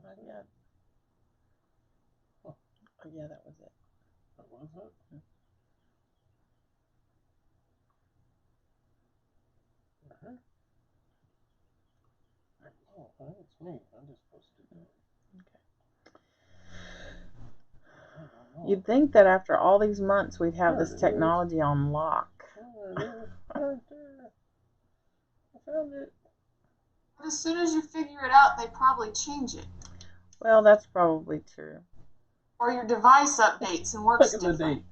Not yet. Oh, yeah, that was it. That was it? Uh-huh. Oh, that's me. I just posted that. Okay. You'd think that after all these months we'd have this technology on lock. Oh, it is. Right there. I found it. But as soon as you figure it out, they probably change it. Well, that's probably true. Or your device updates and works different. The date.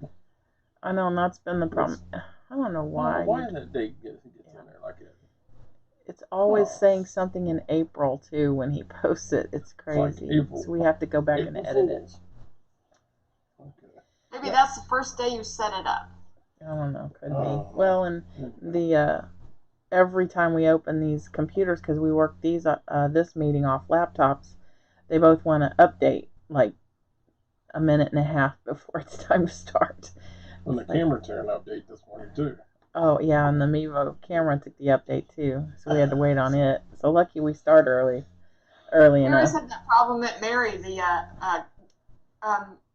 I know, and that's been the problem. I don't know why. Why that date gets in there like that? It's always saying something in April, too, when he posts it. It's crazy. Like so we have to go back and edit it. Okay. Maybe that's the first day you set it up. I don't know. Could be. Well, and the every time we open these computers, because we work this meeting off laptops, they both want to update like a minute and a half before it's time to start. And the camera took an update this morning, too. Oh, yeah, and the Mevo camera took the update, too. So we had to wait on it. So lucky we start early Mary enough. had that problem at Mary.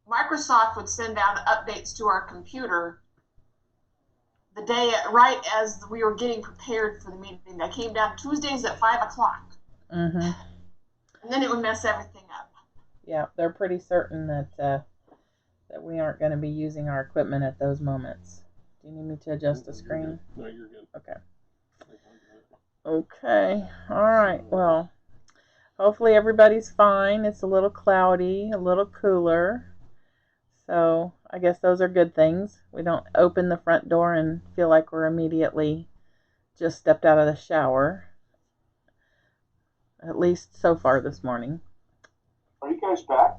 Microsoft would send out updates to our computer the day right as we were getting prepared for the meeting. That came down Tuesdays at 5 o'clock. Mm-hmm. And then it would mess everything up. Yeah, they're pretty certain that we aren't going to be using our equipment at those moments. Do you need me to adjust the screen? No, you're good. Okay. Okay. All right. Well, hopefully everybody's fine. It's a little cloudy, a little cooler. So I guess those are good things. We don't open the front door and feel like we're immediately just stepped out of the shower. At least so far this morning. Are you guys back?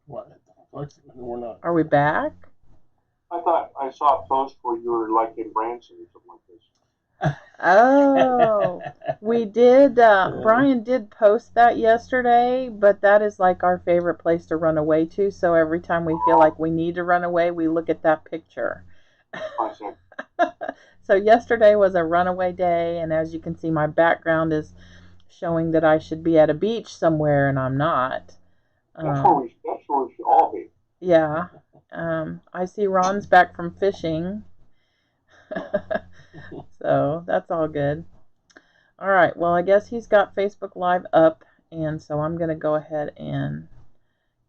What? We're not. Are we back? I thought I saw a post where you were like in Branson or something like this. Oh, we did. Brian did post that yesterday, but that is like our favorite place to run away to. So every time we feel like we need to run away, we look at that picture. I see. So yesterday was a runaway day, and as you can see, my background is showing that I should be at a beach somewhere, and I'm not. That's where we should all be. Yeah. I see Ron's back from fishing. So that's all good. All right. Well, I guess he's got Facebook Live up, and so I'm going to go ahead and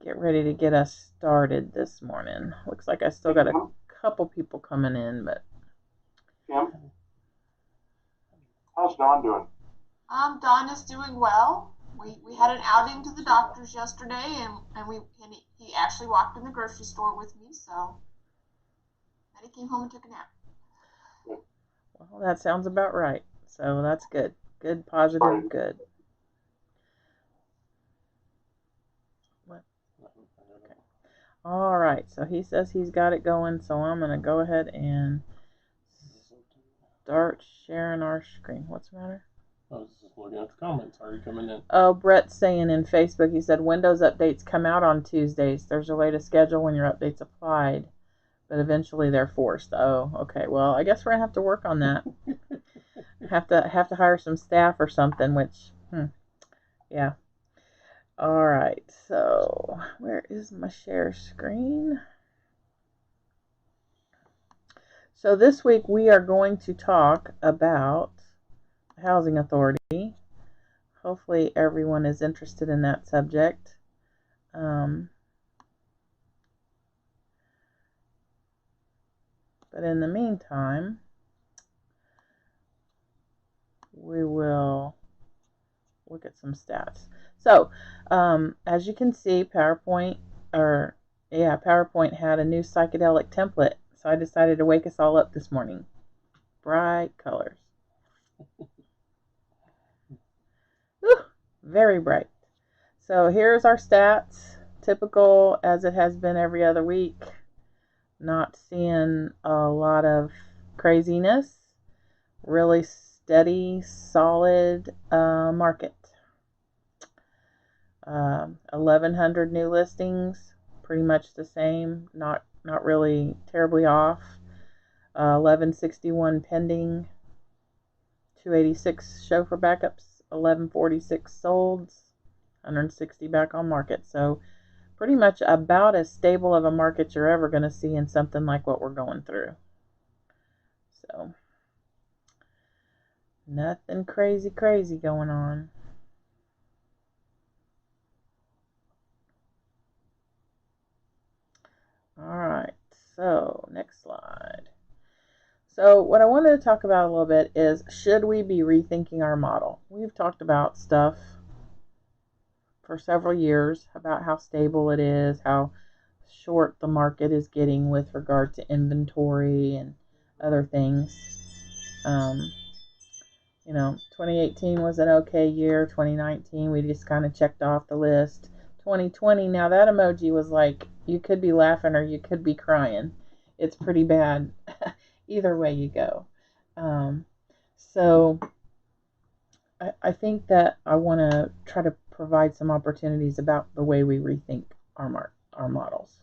get ready to get us started this morning. Looks like I still got a couple people coming in, but... Kim? How's Dawn doing? Dawn is doing well. We had an outing to the doctors yesterday, and he actually walked in the grocery store with me, so then he came home and took a nap. Well, that sounds about right. So that's good. Good, positive, good. What? Okay. All right. So he says he's got it going, so I'm going to go ahead and start sharing our screen. What's the matter? I was just looking at the comments already coming in. Oh, Brett's saying in Facebook, he said Windows updates come out on Tuesdays. There's a way to schedule when your update's applied, but eventually they're forced. Oh, okay. Well, I guess we're gonna have to work on that. have to hire some staff or something. Which, yeah. All right. So where is my share screen? So this week we are going to talk about the Housing Authority. Hopefully everyone is interested in that subject. But in the meantime, we will look at some stats. So, as you can see, PowerPoint had a new psychedelic template. So I decided to wake us all up this morning. Bright colors. Whew, very bright. So here's our stats, typical as it has been every other week. Not seeing a lot of craziness. Really steady, solid market. 1,100 new listings, pretty much the same. Not really terribly off. 1161 pending. 286 show for backups. 1146 solds. 160 back on market. So pretty much about as stable of a market you're ever going to see in something like what we're going through. So nothing crazy going on. All right, so next slide. So what I wanted to talk about a little bit is, should we be rethinking our model? We've talked about stuff for several years about how stable it is, how short the market is getting with regard to inventory and other things. 2018 was an okay year. 2019, we just kind of checked off the list. 2020, now that emoji was like, you could be laughing or you could be crying. It's pretty bad. Either way you go. So I think that I want to try to provide some opportunities about the way we rethink our models.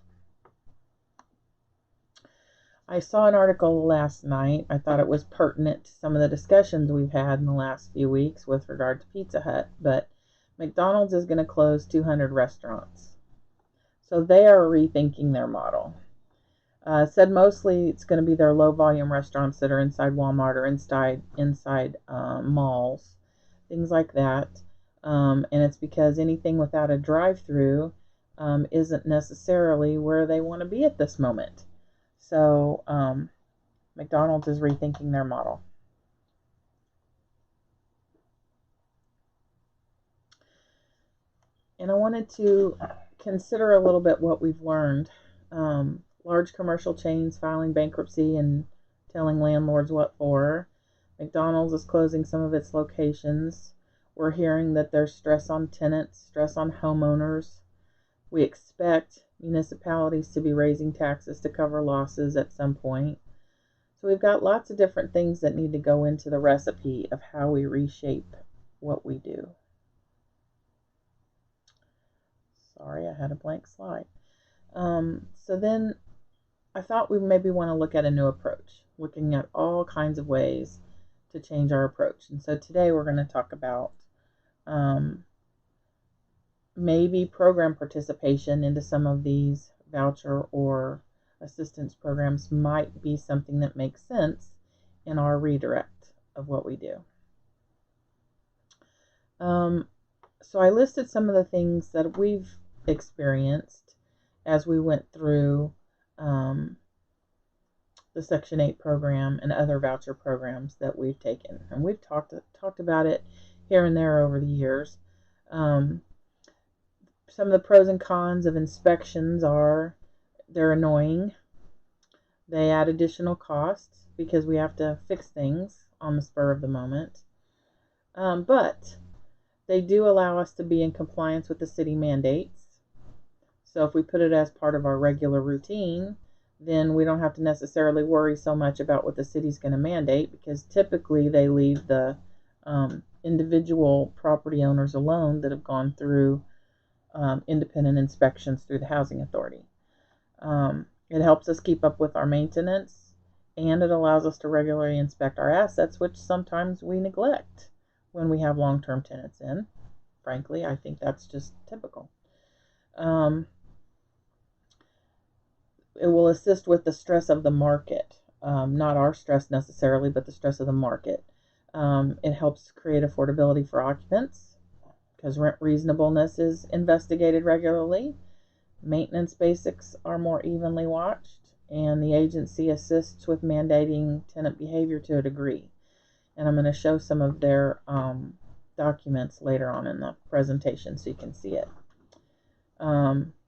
I saw an article last night. I thought it was pertinent to some of the discussions we've had in the last few weeks with regard to Pizza Hut, but McDonald's is going to close 200 restaurants. So they are rethinking their model. Said mostly it's going to be their low volume restaurants that are inside Walmart or inside malls, things like that. And it's because anything without a drive-through isn't necessarily where they want to be at this moment. So McDonald's is rethinking their model. And I wanted to consider a little bit what we've learned. Large commercial chains filing bankruptcy and telling landlords what for. McDonald's is closing some of its locations. We're hearing that there's stress on tenants, stress on homeowners. We expect municipalities to be raising taxes to cover losses at some point. So we've got lots of different things that need to go into the recipe of how we reshape what we do. Sorry, I had a blank slide. So then I thought we maybe want to look at a new approach, looking at all kinds of ways to change our approach. And so today we're going to talk about maybe program participation into some of these voucher or assistance programs might be something that makes sense in our redirect of what we do. So I listed some of the things that we've experienced as we went through the Section 8 program and other voucher programs that we've taken. And we've talked about it here and there over the years. Some of the pros and cons of inspections are they're annoying. They add additional costs because we have to fix things on the spur of the moment. But they do allow us to be in compliance with the city mandates. So if we put it as part of our regular routine, then we don't have to necessarily worry so much about what the city's going to mandate, because typically they leave the individual property owners alone that have gone through independent inspections through the Housing Authority. It helps us keep up with our maintenance, and it allows us to regularly inspect our assets, which sometimes we neglect when we have long-term tenants in. Frankly, I think that's just typical. It will assist with the stress of the market, not our stress necessarily, but the stress of the market. It helps create affordability for occupants because rent reasonableness is investigated regularly. Maintenance basics are more evenly watched, and the agency assists with mandating tenant behavior to a degree. And I'm going to show some of their documents later on in the presentation so you can see it.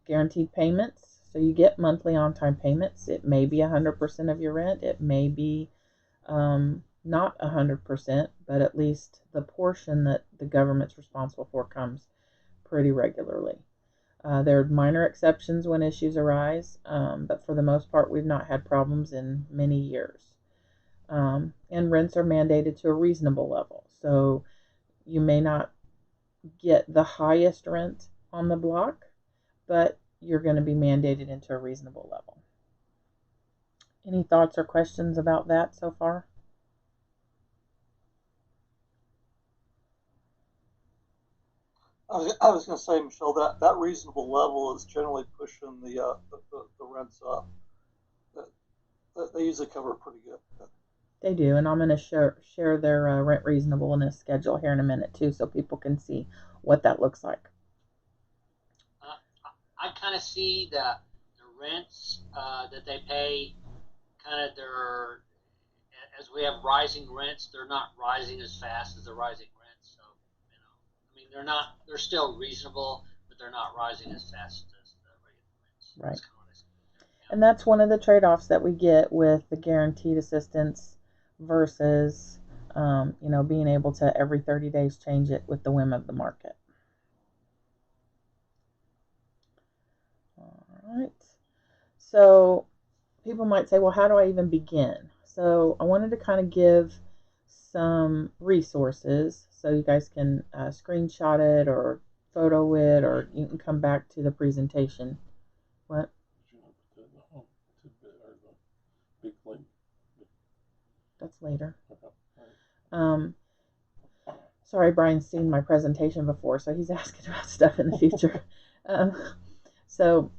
Guaranteed payments. So you get monthly on-time payments. It may be 100% of your rent. It may be not 100%, but at least the portion that the government's responsible for comes pretty regularly. There are minor exceptions when issues arise, but for the most part, we've not had problems in many years. And rents are mandated to a reasonable level. So you may not get the highest rent on the block, but you're going to be mandated into a reasonable level. Any thoughts or questions about that so far? I was going to say, Michelle, that reasonable level is generally pushing the rents up. They usually cover it pretty good. They do, and I'm going to share their rent reasonableness schedule here in a minute too, so people can see what that looks like. I kind of see the rents that they pay, kind of their, as we have rising rents, they're not rising as fast as the rising rents. So, I mean, they're still reasonable, but they're not rising as fast as the regular rents. Right. That's kind of what I see. Yeah. And that's one of the trade-offs that we get with the guaranteed assistance versus, being able to every 30 days change it with the whim of the market. All right. So people might say, well, how do I even begin? So I wanted to kind of give some resources so you guys can screenshot it or photo it, or you can come back to the presentation. What? Big link. That's later. Okay. Sorry, Brian's seen my presentation before, so he's asking about stuff in the future. So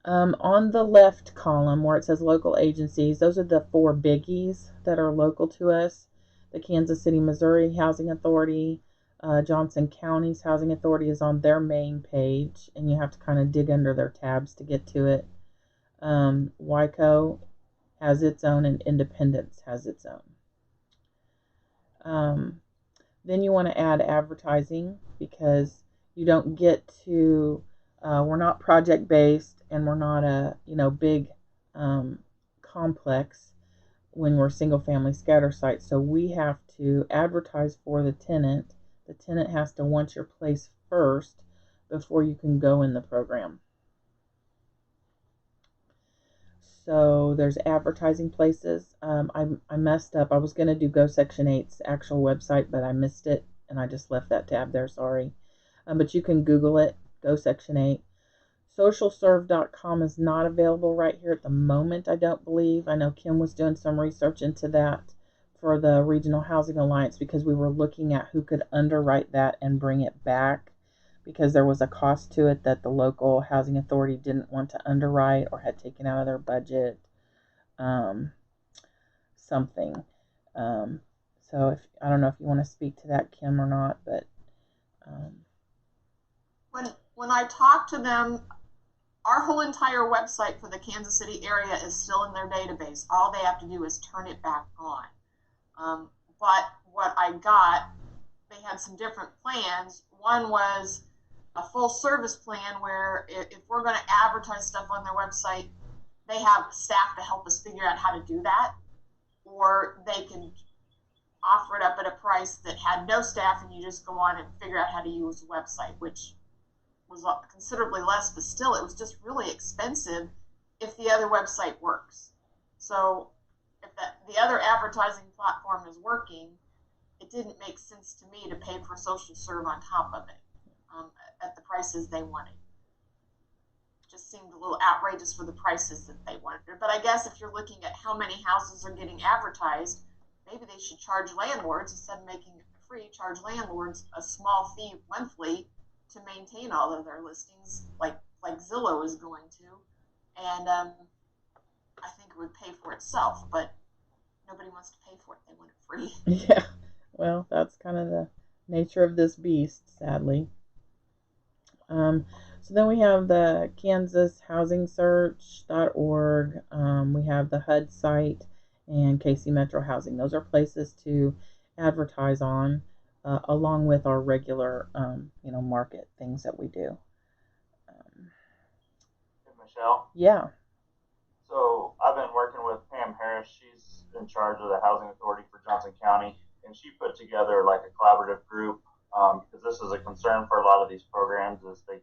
on the left column where it says local agencies, those are the 4 biggies that are local to us. The Kansas City, Missouri Housing Authority, Johnson County's Housing Authority is on their main page, and you have to kind of dig under their tabs to get to it. WICO has its own, and Independence has its own. Then you want to add advertising, because you don't get to, we're not project based, and we're not a big complex when we're single family scatter sites. So we have to advertise for the tenant. The tenant has to want your place first before you can go in the program. So there's advertising places. I messed up. I was going to do Go Section 8's actual website, but I missed it, and I just left that tab there. Sorry. But you can Google it, Go Section 8. Socialserve.com is not available right here at the moment, I don't believe. I know Kim was doing some research into that for the Regional Housing Alliance, because we were looking at who could underwrite that and bring it back, because there was a cost to it that the local housing authority didn't want to underwrite or had taken out of their budget, something. So I don't know if you want to speak to that, Kim, or not, but when I talk to them, our whole entire website for the Kansas City area is still in their database. All they have to do is turn it back on. But what I got, they had some different plans. One was a full service plan where if we're going to advertise stuff on their website, they have staff to help us figure out how to do that. Or they can offer it up at a price that had no staff and you just go on and figure out how to use the website, which was considerably less, but still it was just really expensive if the other website works. So if the other advertising platform is working, it didn't make sense to me to pay for SocialServe on top of it at the prices they wanted. It just seemed a little outrageous for the prices that they wanted. But I guess if you're looking at how many houses are getting advertised, maybe they should charge landlords, instead of making it free, charge landlords a small fee monthly to maintain all of their listings, like Zillow is going to. And I think it would pay for itself, but nobody wants to pay for it. They want it free. Yeah, well, that's kind of the nature of this beast, sadly. So then we have the kansashousingsearch.org. We have the HUD site and KC Metro Housing. Those are places to advertise on, along with our regular, market things that we do. Michelle? Yeah. So I've been working with Pam Harris. She's in charge of the housing authority for Johnson County, and she put together like a collaborative group, because this is a concern for a lot of these programs, is they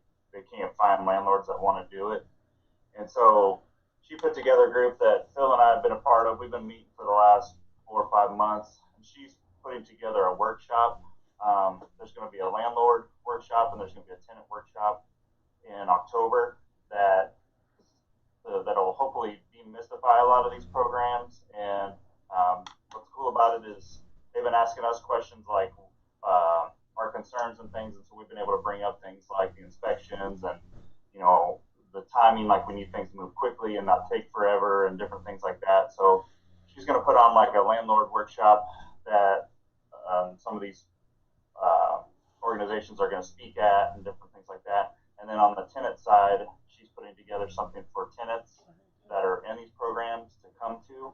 can't find landlords that want to do it. And so she put together a group that Phil and I have been a part of. We've been meeting for the last 4 or 5 months, and she's putting together a workshop. There's going to be a landlord workshop, and there's going to be a tenant workshop in October that'll hopefully demystify a lot of these programs. And what's cool about it is they've been asking us questions like, our concerns and things. And so we've been able to bring up things like the inspections and, the timing, like we need things to move quickly and not take forever and different things like that. So she's going to put on like a landlord workshop that some of these organizations are going to speak at and different things like that. And then on the tenant side, she's putting together something for tenants that are in these programs to come to,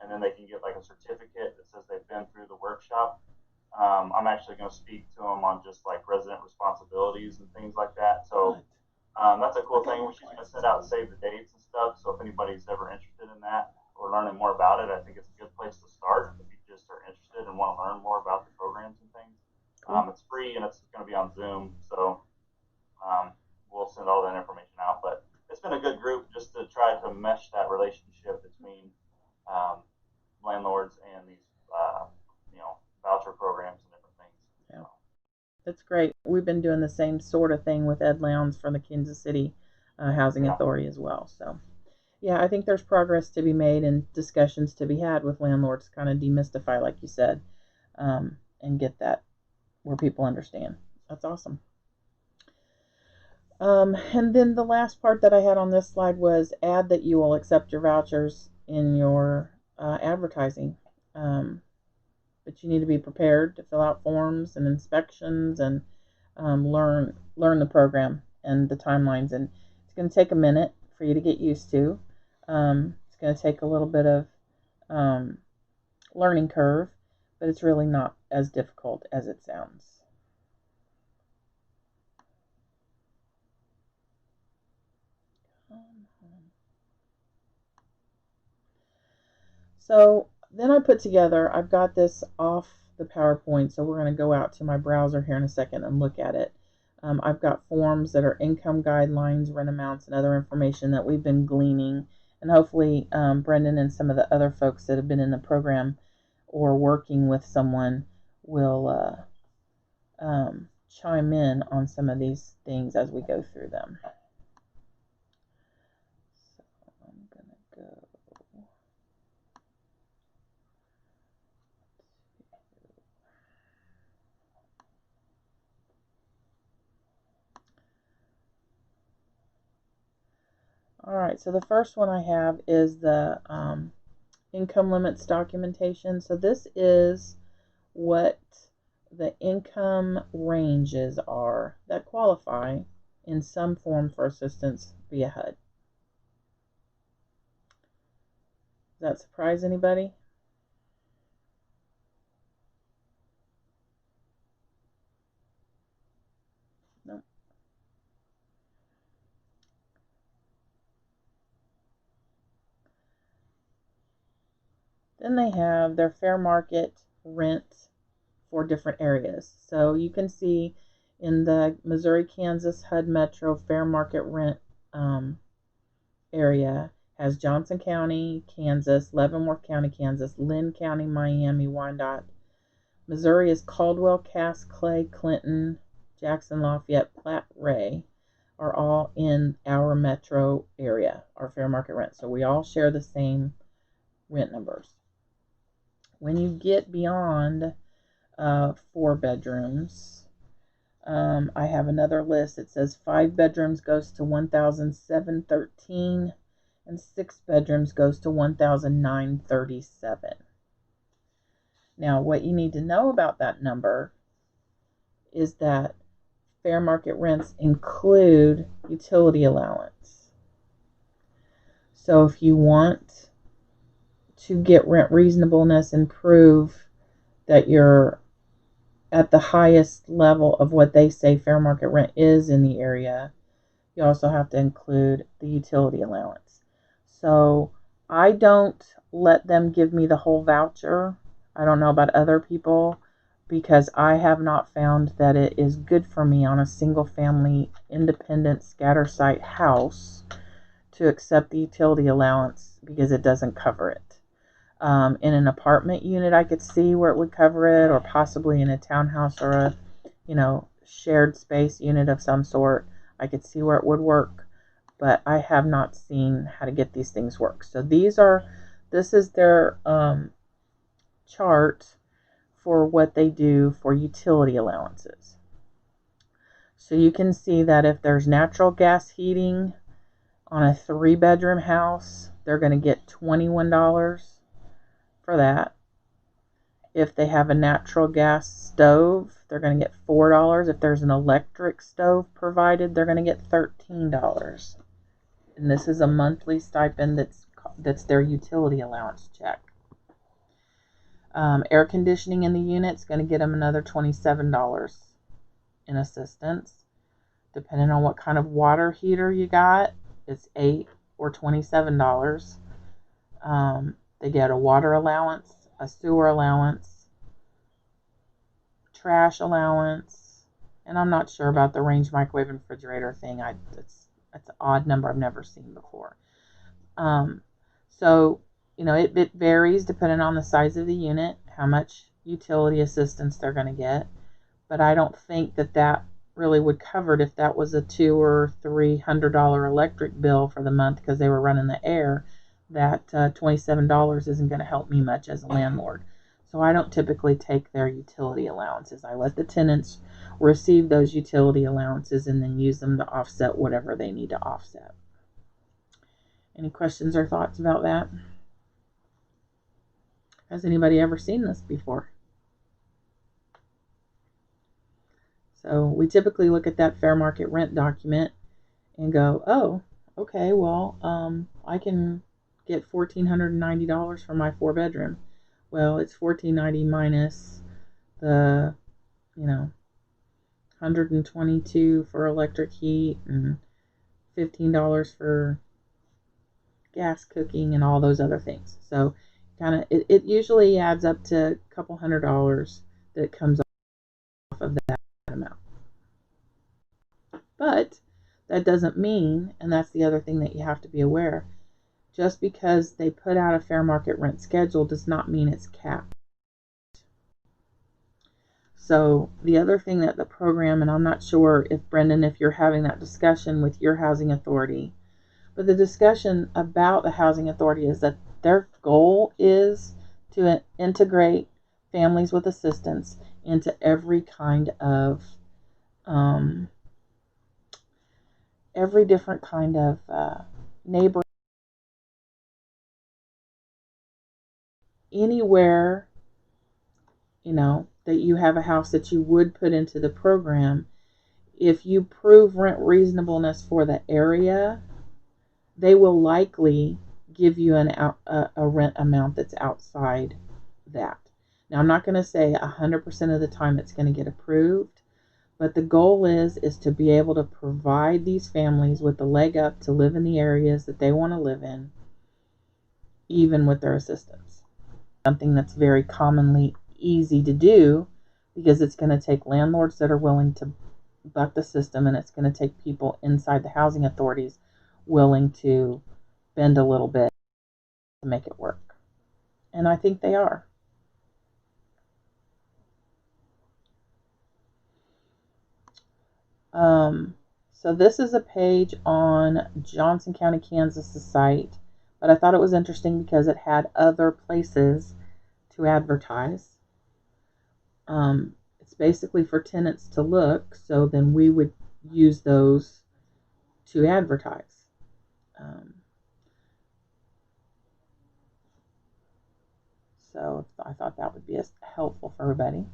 and then they can get like a certificate that says they've been through the workshop. I'm actually going to speak to them on just like resident responsibilities and things like that. So that's a cool thing. She's going to send out save the dates and stuff. So if anybody's ever interested in that or learning more about it, I think it's a good place to start if you just are interested and want to learn more about the programs and things. It's free and it's going to be on Zoom. So we'll send all that information out. But it's been a good group just to try to mesh that relationship between landlords and these, voucher programs and different things. Yeah. That's great. We've been doing the same sort of thing with Ed Lowndes from the Kansas City Housing Authority as well. So, yeah, I think there's progress to be made and discussions to be had with landlords, kind of demystify, like you said, and get that where people understand. That's awesome. And then the last part that I had on this slide was add that you will accept your vouchers in your advertising. But you need to be prepared to fill out forms and inspections and learn the program and the timelines. And it's going to take a minute for you to get used to. It's going to take a little bit of learning curve, but it's really not as difficult as it sounds. So then I put together, I've got this off the PowerPoint, so we're going to go out to my browser here in a second and look at it. I've got forms that are income guidelines, rent amounts, and other information that we've been gleaning. And hopefully Brendan and some of the other folks that have been in the program or working with someone will chime in on some of these things as we go through them. So I'm going to go. All right, so the first one I have is the income limits documentation. So this is what the income ranges are that qualify in some form for assistance via HUD. Does that surprise anybody? No. Then they have their fair market rent for different areas. So you can see in the Missouri, Kansas, HUD Metro fair market rent area has Johnson County, Kansas, Leavenworth County, Kansas, Lynn County, Miami, Wyandotte. Missouri is Caldwell, Cass, Clay, Clinton, Jackson, Lafayette, Platte, Ray are all in our metro area, our fair market rent. So we all share the same rent numbers. When you get beyond 4 bedrooms, I have another list. It says 5 bedrooms goes to $1,713 and 6 bedrooms goes to $1,937. Now, what you need to know about that number is that fair market rents include utility allowance. So if you want to get rent reasonableness and prove that you're at the highest level of what they say fair market rent is in the area, you also have to include the utility allowance. So I don't let them give me the whole voucher. I don't know about other people because I have not found that it is good for me on a single family independent scatter site house to accept the utility allowance because it doesn't cover it. In an apartment unit, I could see where it would cover it, or possibly in a townhouse or a, shared space unit of some sort. I could see where it would work, but I have not seen how to get these things work. So this is their chart for what they do for utility allowances. So you can see that if there's natural gas heating on a 3-bedroom house, they're going to get $21 for that. If they have a natural gas stove, they're going to get $4. If there's an electric stove provided, they're going to get $13. And this is a monthly stipend that's their utility allowance check. Air conditioning in the unit's going to get them another $27 in assistance. Depending on what kind of water heater you got, it's $8 or $27. They get a water allowance, a sewer allowance, trash allowance, and I'm not sure about the range microwave and refrigerator thing. It's an odd number I've never seen before. So, you know, it varies depending on the size of the unit, how much utility assistance they're going to get. But I don't think that really would cover it if that was a $200 or $300 electric bill for the month because they were running the air. That $27 isn't going to help me much as a landlord. So I don't typically take their utility allowances. I let the tenants receive those utility allowances and then use them to offset whatever they need to offset. Any questions or thoughts about that? Has anybody ever seen this before? So we typically look at that fair market rent document and go, oh, okay, well, I can get $1,490 for my 4-bedroom. Well, it's $1,490 minus the, $122 for electric heat and $15 for gas cooking and all those other things. So it usually adds up to a couple $100 that comes off of that amount. But that doesn't mean, and that's the other thing that you have to be aware, just because they put out a fair market rent schedule does not mean it's capped. So the other thing that the program, and I'm not sure if Brendan, if you're having that discussion with your housing authority, but the discussion about the housing authority is that their goal is to integrate families with assistance into every kind of every different kind of neighbor, anywhere, that you have a house that you would put into the program. If you prove rent reasonableness for the area, they will likely give you a rent amount that's outside that. Now, I'm not going to say 100% of the time it's going to get approved, but the goal is to be able to provide these families with the leg up to live in the areas that they want to live in, even with their assistance. Something that's very commonly easy to do because it's going to take landlords that are willing to buck the system, and it's going to take people inside the housing authorities willing to bend a little bit to make it work. And I think they are. So this is a page on Johnson County, Kansas' site, but I thought it was interesting because it had other places to advertise. It's basically for tenants to look, so then we would use those to advertise. So I thought that would be helpful for everybody.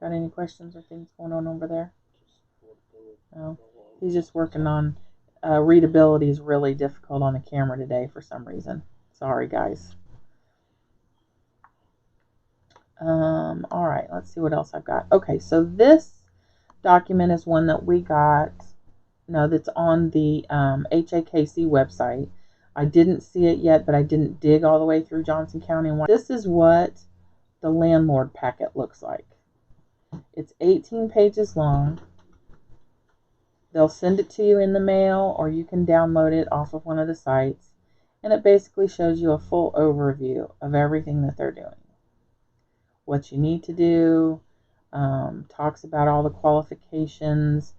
Got any questions or things going on over there? No, he's just working on readability is really difficult on the camera today for some reason. Sorry, guys. All right, let's see what else I've got. Okay, so this document is one that we got. No, that's on the HAKC website. I didn't see it yet, but I didn't dig all the way through Johnson County. This is what the landlord packet looks like. It's 18 pages long. They'll send it to you in the mail, or you can download it off of one of the sites. And it basically shows you a full overview of everything that they're doing. What you need to do, talks about all the qualifications,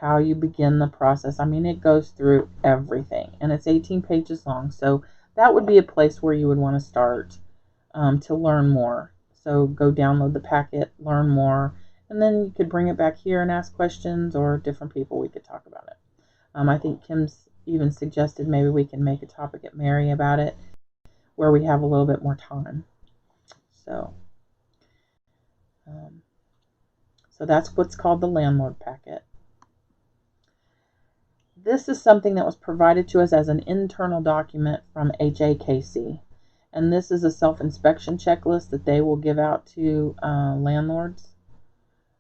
how you begin the process. I mean, it goes through everything. And it's 18 pages long. So that would be a place where you would want to start to learn more. So go download the packet, learn more, and then you could bring it back here and ask questions, or different people, we could talk about it. I think Kim's even suggested maybe we can make a topic at Mary about it where we have a little bit more time. So that's what's called the landlord packet. This is something that was provided to us as an internal document from HAKC. And this is a self-inspection checklist that they will give out to landlords.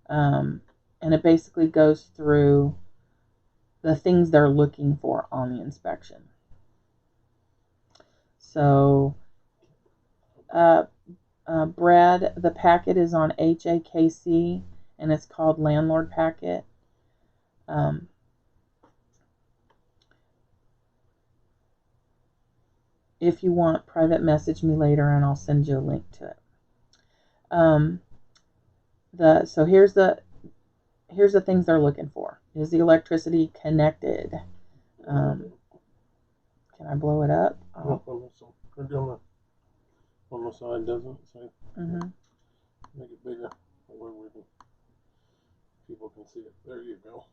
And it basically goes through the things they're looking for on the inspection. So, Brad, the packet is on HAKC, and it's called Landlord Packet. If you want, private message me later, and I'll send you a link to it. So here's the things they're looking for. Is the electricity connected? Can I blow it up? On the side, doesn't it? Make it bigger. People can see it. There you go.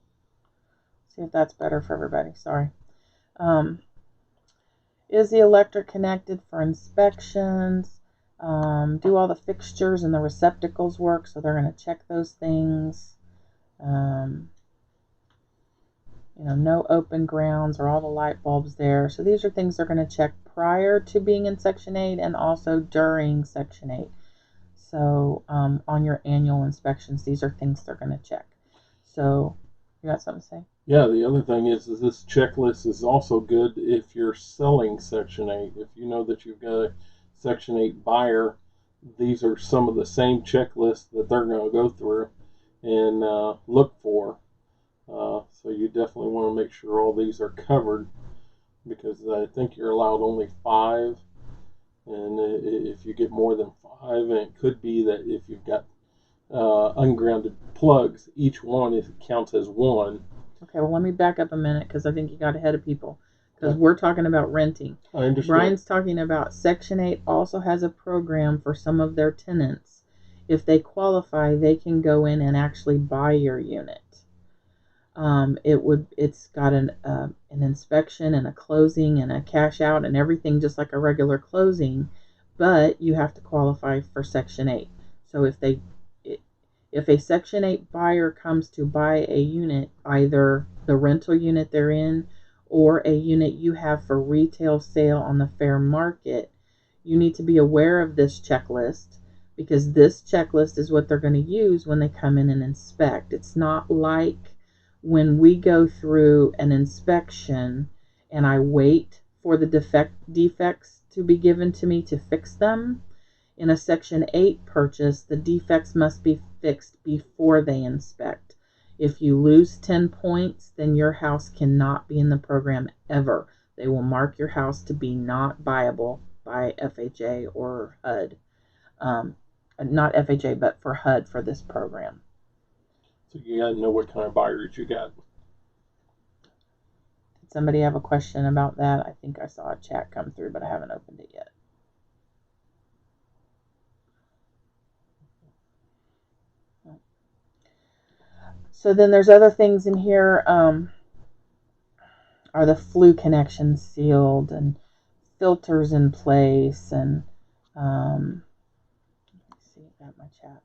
See if that's better for everybody. Sorry. Is the electric connected for inspections? Do all the fixtures and the receptacles work? So they're going to check those things. No open grounds, or all the light bulbs there. So these are things they're going to check prior to being in Section 8 and also during Section 8. So on your annual inspections, these are things they're going to check. So you got something to say? Yeah, the other thing is this checklist is also good if you're selling Section 8. If you know that you've got a Section 8 buyer, these are some of the same checklists that they're going to go through and look for. So you definitely want to make sure all these are covered, because I think you're allowed only 5. And if you get more than 5, and it could be that if you've got ungrounded plugs, each one counts as 1. Okay, well, let me back up a minute, because I think you got ahead of people, because we're talking about renting. I understand. Brian's talking about Section 8 also has a program for some of their tenants. If they qualify, they can go in and actually buy your unit. It's got an inspection and a closing and a cash out and everything, just like a regular closing, but you have to qualify for Section 8. So if a Section 8 buyer comes to buy a unit, either the rental unit they're in or a unit you have for retail sale on the fair market, you need to be aware of this checklist, because this checklist is what they're going to use when they come in and inspect. It's not like when we go through an inspection and I wait for the defects to be given to me to fix them. In a Section 8 purchase, the defects must be fixed before they inspect. If you lose 10 points, then your house cannot be in the program ever. They will mark your house to be not buyable by FHA or HUD. Not FHA, but for HUD for this program. So you got to know what kind of buyers you got. Did somebody have a question about that? I think I saw a chat come through, but I haven't opened it yet. So then there's other things in here. Are the flue connections sealed and filters in place? And let's see, I got my chat.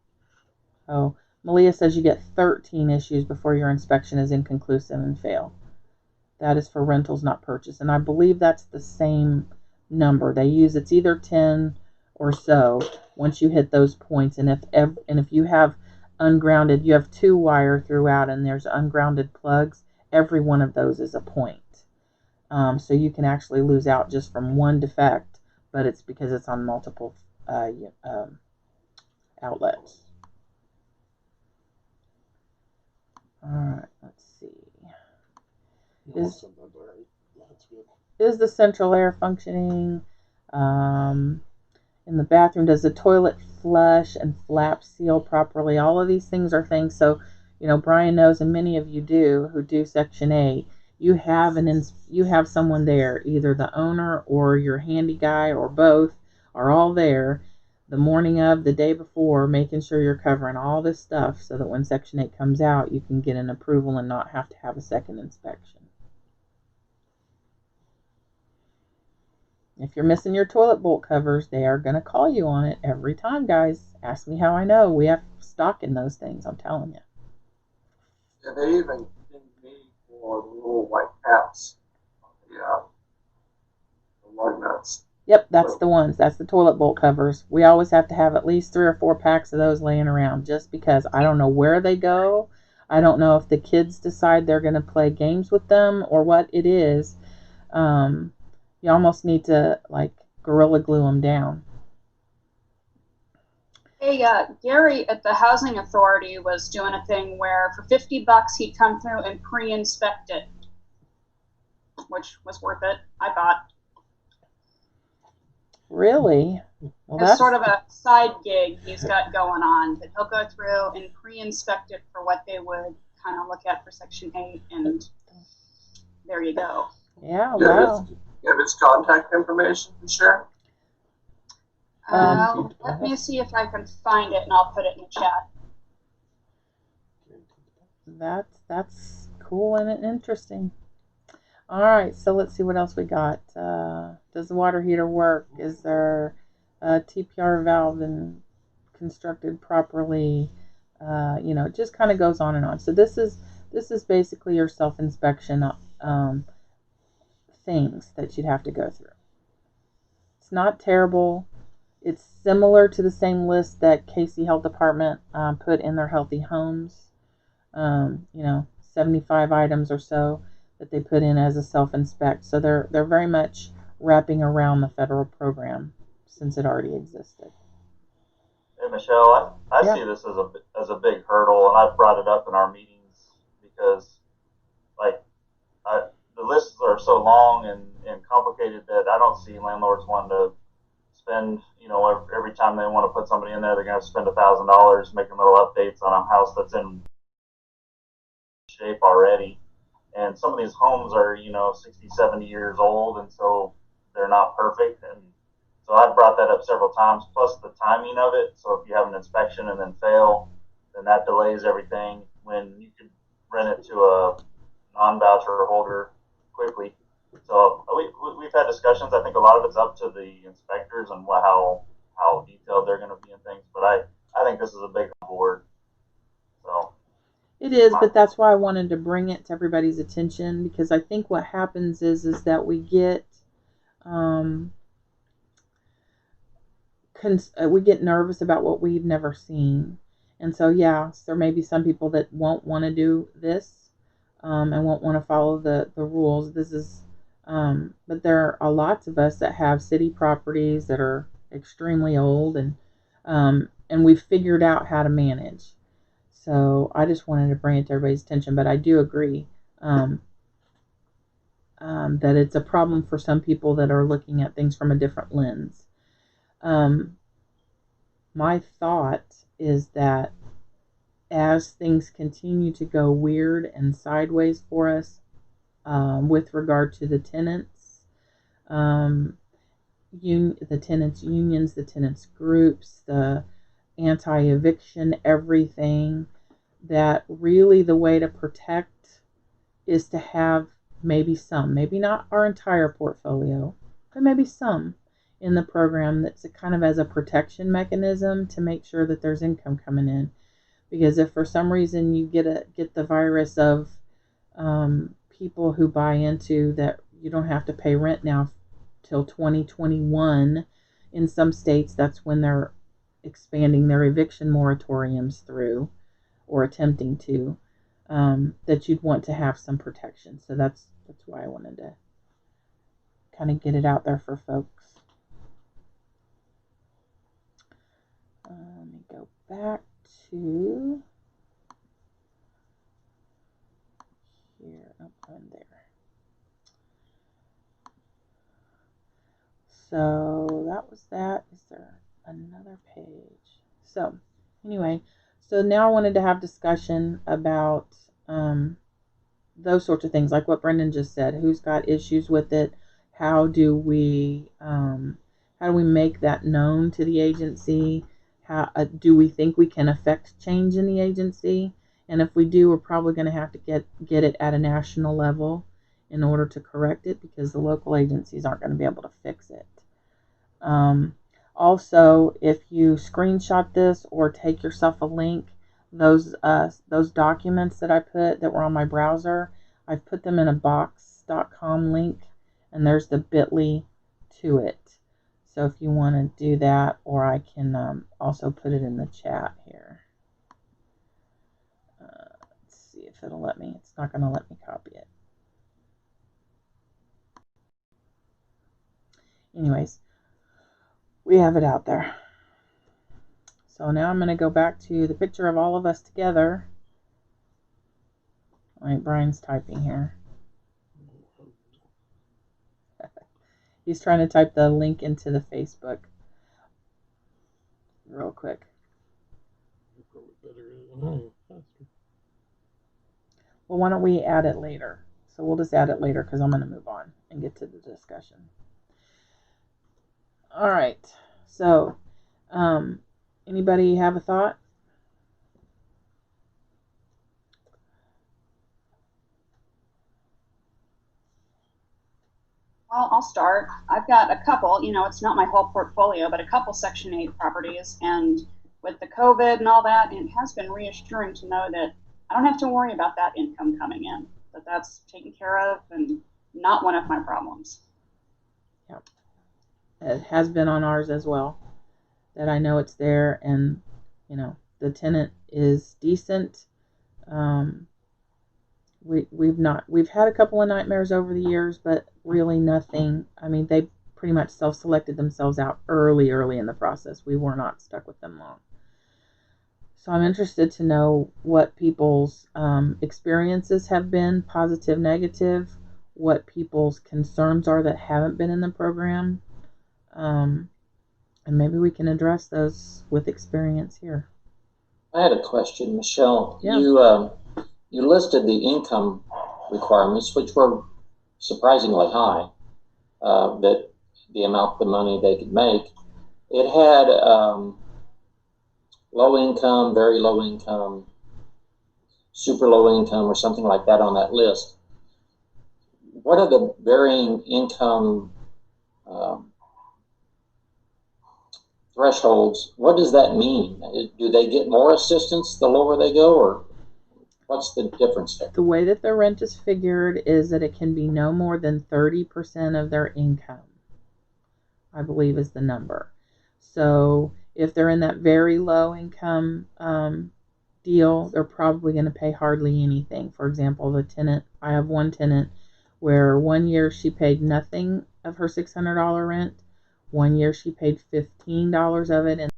Oh, Malia says you get 13 issues before your inspection is inconclusive and fail. That is for rentals, not purchase. And I believe that's the same number. They use, it's either 10 or so once you hit those points. And if you have ungrounded, you have 2 wire throughout and there's ungrounded plugs, every one of those is a point. So you can actually lose out just from one defect, but it's because it's on multiple outlets. Alright, let's see. Is the central air functioning? In the bathroom, does the toilet flush and flap seal properly? All of these things are things. So, Brian knows, and many of you do, who do Section 8, you have someone there, either the owner or your handy guy or both are all there. the morning of, the day before, making sure you're covering all this stuff so that when Section 8 comes out, you can get an approval and not have to have a second inspection. If you're missing your toilet bolt covers, they are going to call you on it every time, guys. Ask me how I know. We have stock in those things, I'm telling you. And they even dinged me for the little white caps. Yeah. The lug nuts. Yep, that's the ones. That's the toilet bolt covers. We always have to have at least 3 or 4 packs of those laying around just because I don't know where they go. I don't know if the kids decide they're going to play games with them or what it is. You almost need to, like, Gorilla Glue them down. Hey, Gary at the Housing Authority was doing a thing where for $50 he'd come through and pre-inspect it, which was worth it, I thought. Really? Well, it's sort of a side gig he's got going on, that he'll go through and pre-inspect it for what they would kind of look at for Section 8, and there you go. Yeah, wow. You have his contact information to share? Let me see if I can find it, and I'll put it in the chat. That's cool and interesting. All right, so let's see what else we got. Does the water heater work? Is there a TPR valve and constructed properly? It just kind of goes on and on. So this is basically your self-inspection things that you'd have to go through. It's not terrible. It's similar to the same list that Casey Health Department put in their Healthy Homes. 75 items or so that they put in as a self-inspect. So they're very much wrapping around the federal program since it already existed. Hey Michelle, I see this as a big hurdle, and I've brought it up in our meetings because, the lists are so long and complicated that I don't see landlords wanting to spend, every time they want to put somebody in there, they're going to spend $1,000 making little updates on a house that's in shape already. And some of these homes are, 60, 70 years old, and so they're not perfect. And so I've brought that up several times, plus the timing of it. So if you have an inspection and then fail, then that delays everything when you could rent it to a non-voucher holder quickly. So we've had discussions. I think a lot of it's up to the inspectors and how detailed they're going to be in things. But I think this is a big board. So it is, but that's why I wanted to bring it to everybody's attention, because I think what happens is that we get we get nervous about what we've never seen. And so there may be some people that won't want to do this and won't want to follow the rules. This is but there are lots of us that have city properties that are extremely old, and we've figured out how to manage. So I just wanted to bring it to everybody's attention. But I do agree that it's a problem for some people that are looking at things from a different lens. My thought is that as things continue to go weird and sideways for us with regard to the tenants, the tenants unions, the tenants groups, the anti-eviction, everything, that really the way to protect is to have maybe not our entire portfolio, but maybe some in the program that's kind of as a protection mechanism to make sure that there's income coming in. Because if for some reason you get the virus of people who buy into that you don't have to pay rent now till 2021, in some states that's when they're expanding their eviction moratoriums through, or attempting to, that you'd want to have some protection. So that's why I wanted to kind of get it out there for folks. Let me go back to here. Oh, I'm there. So that was that. Is there another page? So anyway, so now I wanted to have discussion about those sorts of things, like what Brendan just said. Who's got issues with it? How do we how do we make that known to the agency? How do we think we can affect change in the agency? And if we do, we're probably going to have to get it at a national level in order to correct it, because the local agencies aren't going to be able to fix it. Also, if you screenshot this or take yourself a link, those documents that I put that were on my browser, I've put them in a box.com link, and there's the bit.ly to it. So if you want to do that, or I can also put it in the chat here. Let's see if it'll let me. It's not going to let me copy it. Anyways, we have it out there. So now I'm going to go back to the picture of all of us together. All right, Brian's typing here. He's trying to type the link into the Facebook real quick. Well, why don't we add it later? So we'll just add it later because I'm going to move on and get to the discussion. All right. So, anybody have a thought? Well, I'll start. I've got a couple, it's not my whole portfolio, but a couple Section 8 properties. And with the COVID and all that, it has been reassuring to know that I don't have to worry about that income coming in, that that's taken care of and not one of my problems. Yep. It has been on ours as well, that I know it's there, and, the tenant is decent. We've had a couple of nightmares over the years, but really nothing. I mean, they pretty much self-selected themselves out early in the process. We were not stuck with them long. So I'm interested to know what people's experiences have been, positive, negative, what people's concerns are that haven't been in the program, and maybe we can address those with experience here. I had a question, Michelle. Yeah. You listed the income requirements, which were surprisingly high, that the amount of money they could make. It had low income, very low income, super low income, or something like that on that list. What are the varying income thresholds? What does that mean? Do they get more assistance the lower they go, or what's the difference there? The way that the rent is figured is that it can be no more than 30% of their income, I believe is the number. So if they're in that very low income deal, they're probably going to pay hardly anything. For example, I have one tenant where 1 year she paid nothing of her $600 rent. 1 year she paid $15 of it, and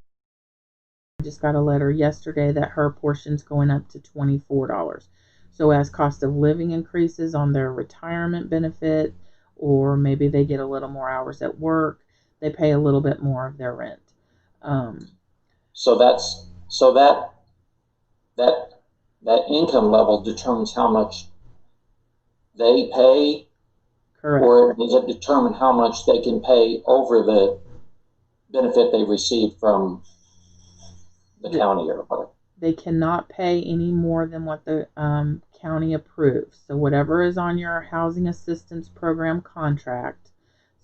I just got a letter yesterday that her portion's going up to $24. So as cost of living increases on their retirement benefit, or maybe they get a little more hours at work, they pay a little bit more of their rent. So that income level determines how much they pay. Correct. Or does it determine how much they can pay over the benefit they received from the county or whatever? They cannot pay any more than what the county approves. So whatever is on your housing assistance program contract.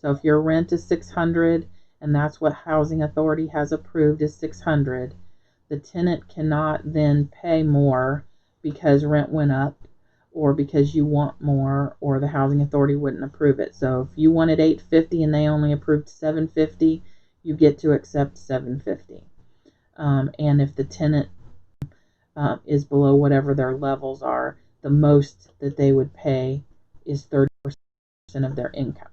So if your rent is $600 and that's what housing authority has approved is $600, the tenant cannot then pay more because rent went up, or because you want more, or the housing authority wouldn't approve it. So if you wanted $850 and they only approved $750, you get to accept $750. And if the tenant is below whatever their levels are, the most that they would pay is 30% of their income.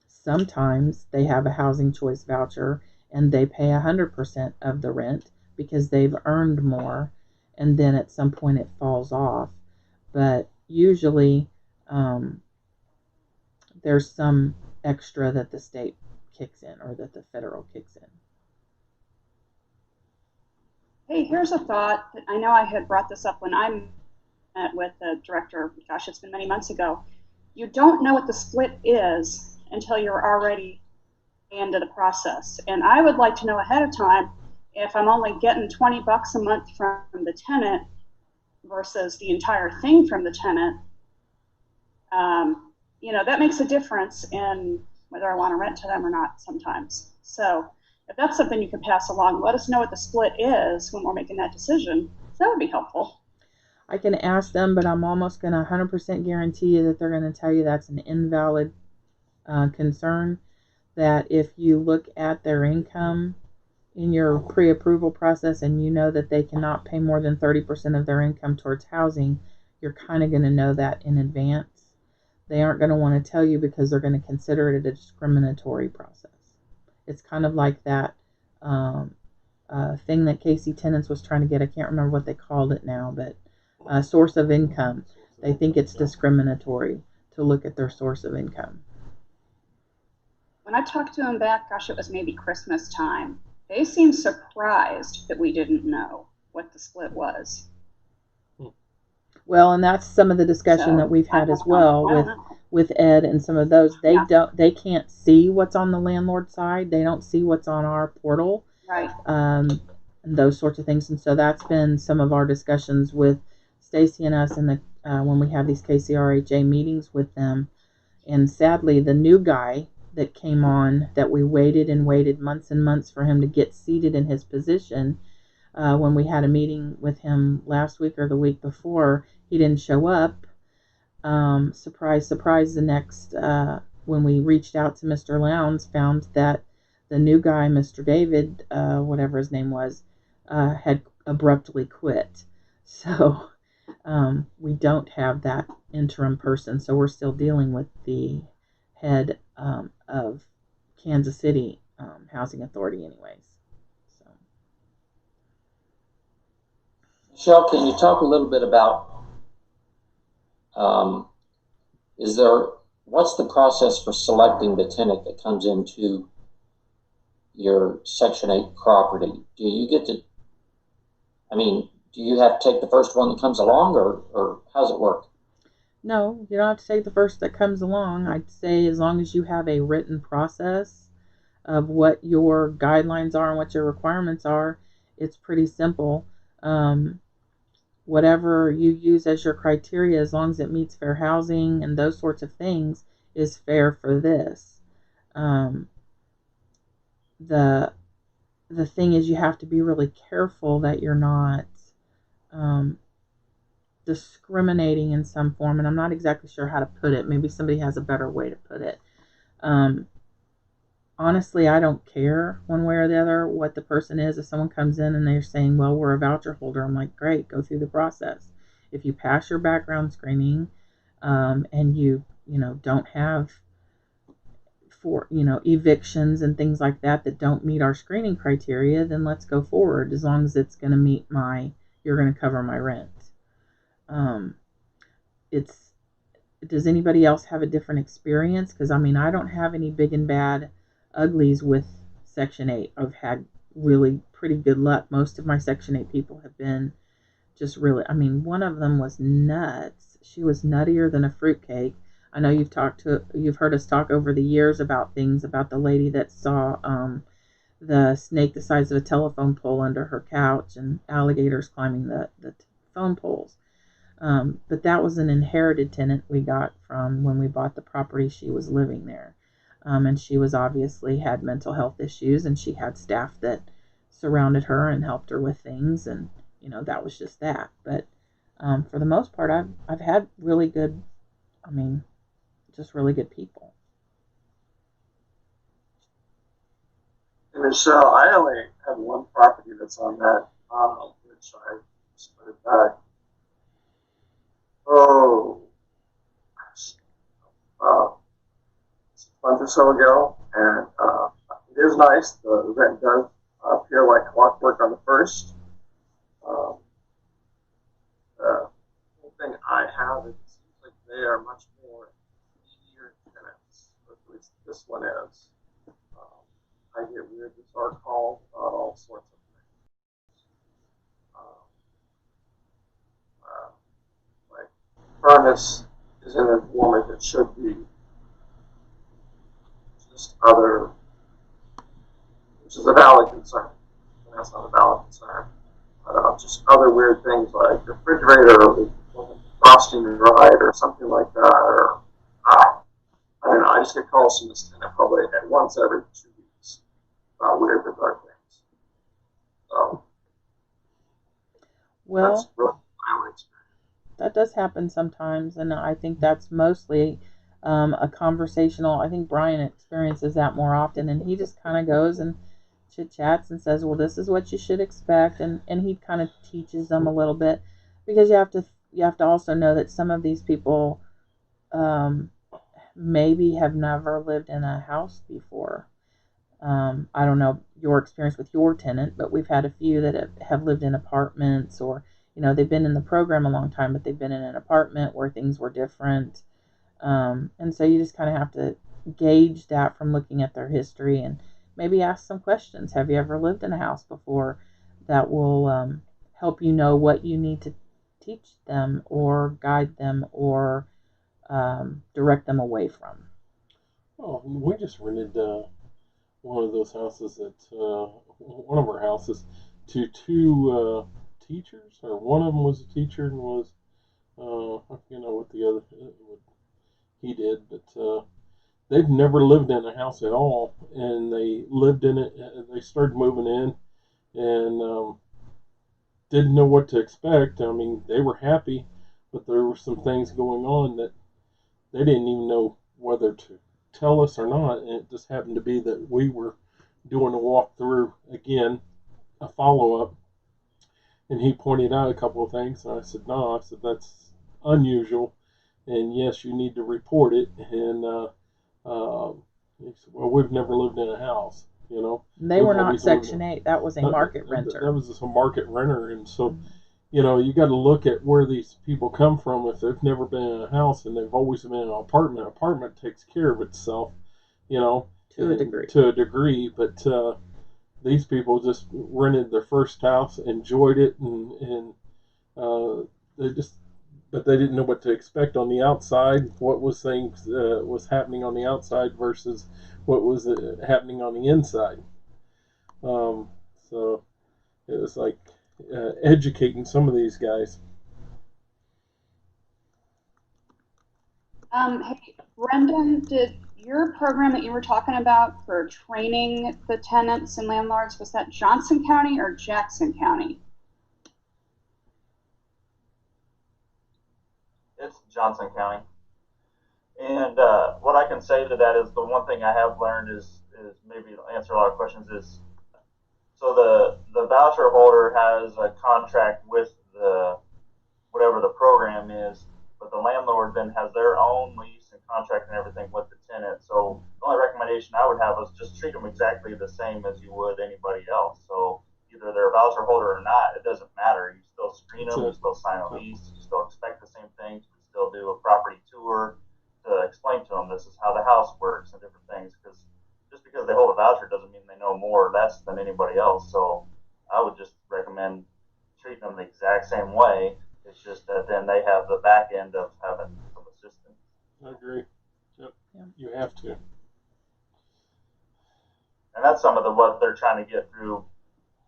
Sometimes they have a housing choice voucher and they pay 100% of the rent because they've earned more, and then at some point it falls off. But usually there's some extra that the state kicks in, or that the federal kicks in. Hey, here's a thought that I know I had brought this up when I met with the director. Gosh, it's been many months ago. you don't know what the split is until you're already into the process. And I would like to know ahead of time if I'm only getting $20 a month from the tenant versus the entire thing from the tenant. That makes a difference in whether I want to rent to them or not sometimes. So if that's something you can pass along, let us know what the split is when we're making that decision. That would be helpful. I can ask them, but I'm almost going to 100% guarantee you that they're going to tell you that's an invalid concern. That if you look at their income in your pre-approval process and you know that they cannot pay more than 30% of their income towards housing, you're kind of going to know that in advance. They aren't going to want to tell you because they're going to consider it a discriminatory process. It's kind of like that thing that Casey Tenants was trying to get. I can't remember what they called it now, but source of income. They think it's discriminatory to look at their source of income. When I talked to them back, gosh, it was maybe Christmas time, they seemed surprised that we didn't know what the split was. Well, and that's some of the discussion that we've had as well with Ed and some of those. They can't see what's on the landlord side. They don't see what's on our portal. Right. And those sorts of things. And so that's been some of our discussions with Stacy and us in the when we have these KCRHA meetings with them. And sadly, the new guy that came on, that we waited and waited months and months for him to get seated in his position, when we had a meeting with him last week or the week before, he didn't show up. Surprise, surprise, the next, when we reached out to Mr. Lowndes, found that the new guy, Mr. David, whatever his name was, had abruptly quit. So we don't have that interim person. So we're still dealing with the head of Kansas City Housing Authority anyways. Michelle, can you talk a little bit about what's the process for selecting the tenant that comes into your Section 8 property? Do you have to take the first one that comes along, or how does it work? No, you don't have to take the first that comes along. I'd say as long as you have a written process of what your guidelines are and what your requirements are, it's pretty simple. Whatever you use as your criteria, as long as it meets fair housing and those sorts of things, is fair for this. The thing is, you have to be really careful that you're not discriminating in some form, and I'm not exactly sure how to put it. Maybe somebody has a better way to put it. Honestly, I don't care one way or the other what the person is. If someone comes in and they're saying, well, we're a voucher holder, I'm like, great, go through the process. If you pass your background screening and you don't have evictions and things like that don't meet our screening criteria, then let's go forward, as long as it's going to meet you're going to cover my rent. Does anybody else have a different experience? Because I don't have any big and bad uglies with Section 8. I've had really pretty good luck. Most of my Section 8 people have been just really, one of them was nuts. She was nuttier than a fruitcake. I know you've heard us talk over the years about the lady that saw the snake the size of a telephone pole under her couch and alligators climbing the phone poles. But that was an inherited tenant we got from when we bought the property. She was living there. And she was obviously had mental health issues, and she had staff that surrounded her and helped her with things. And, that was just that. But for the most part, I've had really good, just really good people. Michelle, I only have one property that's on that, which I split it back. A month or so ago, and it is nice. The rent does appear like clockwork on the first. The whole thing I have, it seems like they are much more needier tenants, or at least this one is. I get weird, bizarre calls about all sorts of things. Like, furnace is in the form as it should be. Just other, which is a valid concern. And that's not a valid concern. But just other weird things like the refrigerator wasn't frosting right or something like that. Or I don't know. I just get calls from this tenant probably at once every 2 weeks about weird bizarre things. So Well, that's really my experience. that does happen sometimes, and I think that's mostly a conversational. I think Brian experiences that more often, and he just kind of goes and chit chats and says, "Well, this is what you should expect," and he kind of teaches them a little bit, because you have to also know that some of these people maybe have never lived in a house before. I don't know your experience with your tenant, but we've had a few that have lived in apartments, or they've been in the program a long time, but they've been in an apartment where things were different. And so you just kind of have to gauge that from looking at their history, and maybe ask some questions. Have you ever lived in a house before? That will help you know what you need to teach them or guide them or direct them away from. Oh, we just rented one of those houses at one of our houses to two teachers, or one of them was a teacher and was I forget what the other what he did, but they've never lived in a house at all, and they lived in it. They started moving in, and didn't know what to expect. I mean, they were happy, but there were some things going on that they didn't even know whether to tell us or not. And it just happened to be that we were doing a walkthrough again, a follow up, and he pointed out a couple of things, and I said, "No," I said, "that's unusual, and yes, you need to report it." And he said, "Well, we've never lived in a house, you know. They We've were not always lived Section in, 8. That was a market renter. that was just a market renter, and so." You know, you got to look at where these people come from. If they've never been in a house and they've always been in an apartment takes care of itself, you know, To a degree. To a degree. But these people just rented their first house, enjoyed it, and they just, but they didn't know what to expect on the outside. What was things was happening on the outside versus what was happening on the inside. So it was like educating some of these guys. Hey, Brendan, did your program that you were talking about for training the tenants and landlords, was that Johnson County or Jackson County? It's Johnson County. And what I can say to that is the one thing I have learned is maybe answer a lot of questions is, so the voucher holder has a contract with the whatever the program is, but the landlord then has their own lease and contract and everything with the tenant. So the only recommendation I would have is just treat them exactly the same as you would anybody else. So either they're a voucher holder or not, it doesn't matter. You still screen them, you still sign a lease, you still expect the same things, you still do a property tour to explain to them this is how the house works and different things. Because just because they hold a voucher doesn't mean they know more or less than anybody else. So I would just recommend treating them the exact same way. It's just that then they have the back end of having some assistance. I agree. Yep. Yeah. You have to. And that's some of what they're trying to get through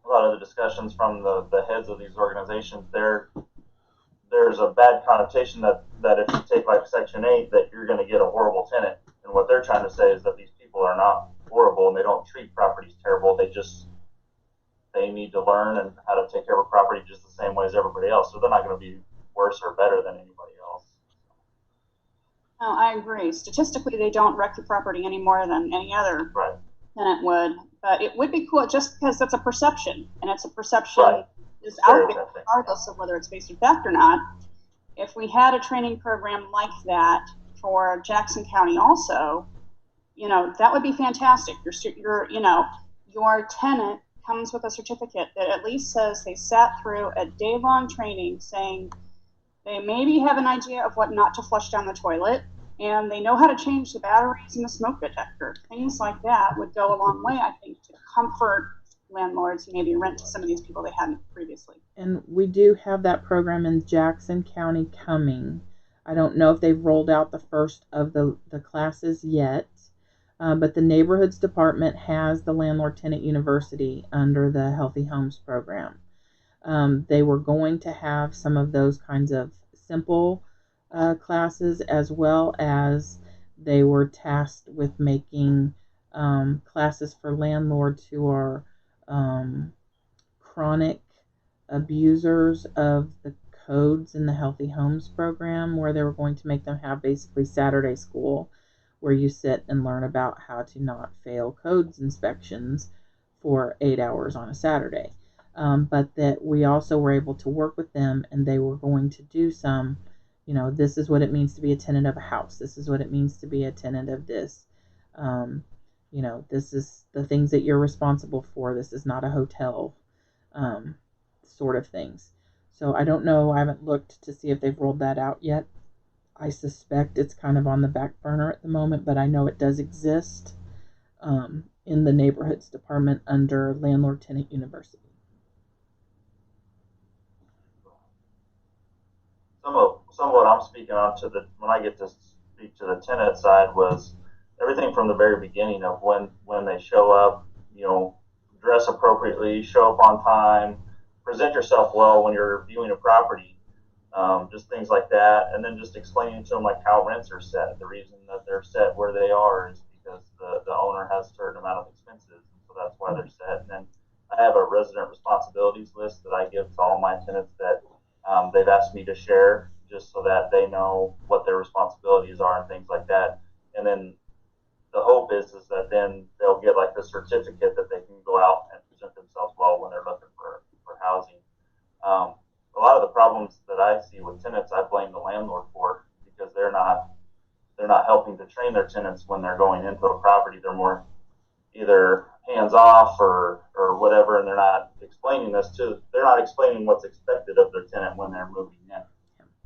a lot of the discussions from the heads of these organizations. There's a bad connotation that if you take like Section 8, that you're going to get a horrible tenant. And what they're trying to say is that these people are not horrible and they don't treat properties terrible. They need to learn and how to take care of a property just the same way as everybody else. So they're not going to be worse or better than anybody else. No, I agree. Statistically, they don't wreck the property any more than any other tenant would. But it would be cool just because that's a perception, and it's a perception is out there regardless of whether it's based in fact or not. If we had a training program like that for Jackson County also, that would be fantastic. Your tenant comes with a certificate that at least says they sat through a day-long training saying they maybe have an idea of what not to flush down the toilet, and they know how to change the batteries in the smoke detector. Things like that would go a long way, I think, to comfort landlords and maybe rent to some of these people they hadn't previously. And we do have that program in Jackson County coming. I don't know if they've rolled out the first of the classes yet, but the neighborhoods department has the landlord-tenant university under the Healthy Homes program. They were going to have some of those kinds of simple classes, as well as they were tasked with making classes for landlords who are chronic abusers of the codes in the Healthy Homes program, where they were going to make them have basically Saturday school, where you sit and learn about how to not fail codes inspections for 8 hours on a Saturday. But that we also were able to work with them, and they were going to do some, this is what it means to be a tenant of a house. This is what it means to be a tenant of this. This is the things that you're responsible for. This is not a hotel, sort of things. So I don't know. I haven't looked to see if they've rolled that out yet. I suspect it's kind of on the back burner at the moment, but I know it does exist in the neighborhoods department under Landlord-Tenant University. Some of what I'm speaking on when I get to speak to the tenant side was everything from the very beginning of when they show up, dress appropriately, show up on time, present yourself well when you're viewing a property, just things like that, and then just explaining to them like how rents are set. The reason that they're set where they are is because the owner has a certain amount of expenses, and so that's why they're set. And then I have a resident responsibilities list that I give to all my tenants that they've asked me to share, just so that they know what their responsibilities are and things like that. And then the hope is that then they'll get like a certificate that they can go out and present themselves well when they're looking for housing. A lot of the problems that I see with tenants, I blame the landlord for, because they're not helping to train their tenants when they're going into a property. They're more either hands off or whatever, and they're not explaining what's expected of their tenant when they're moving in.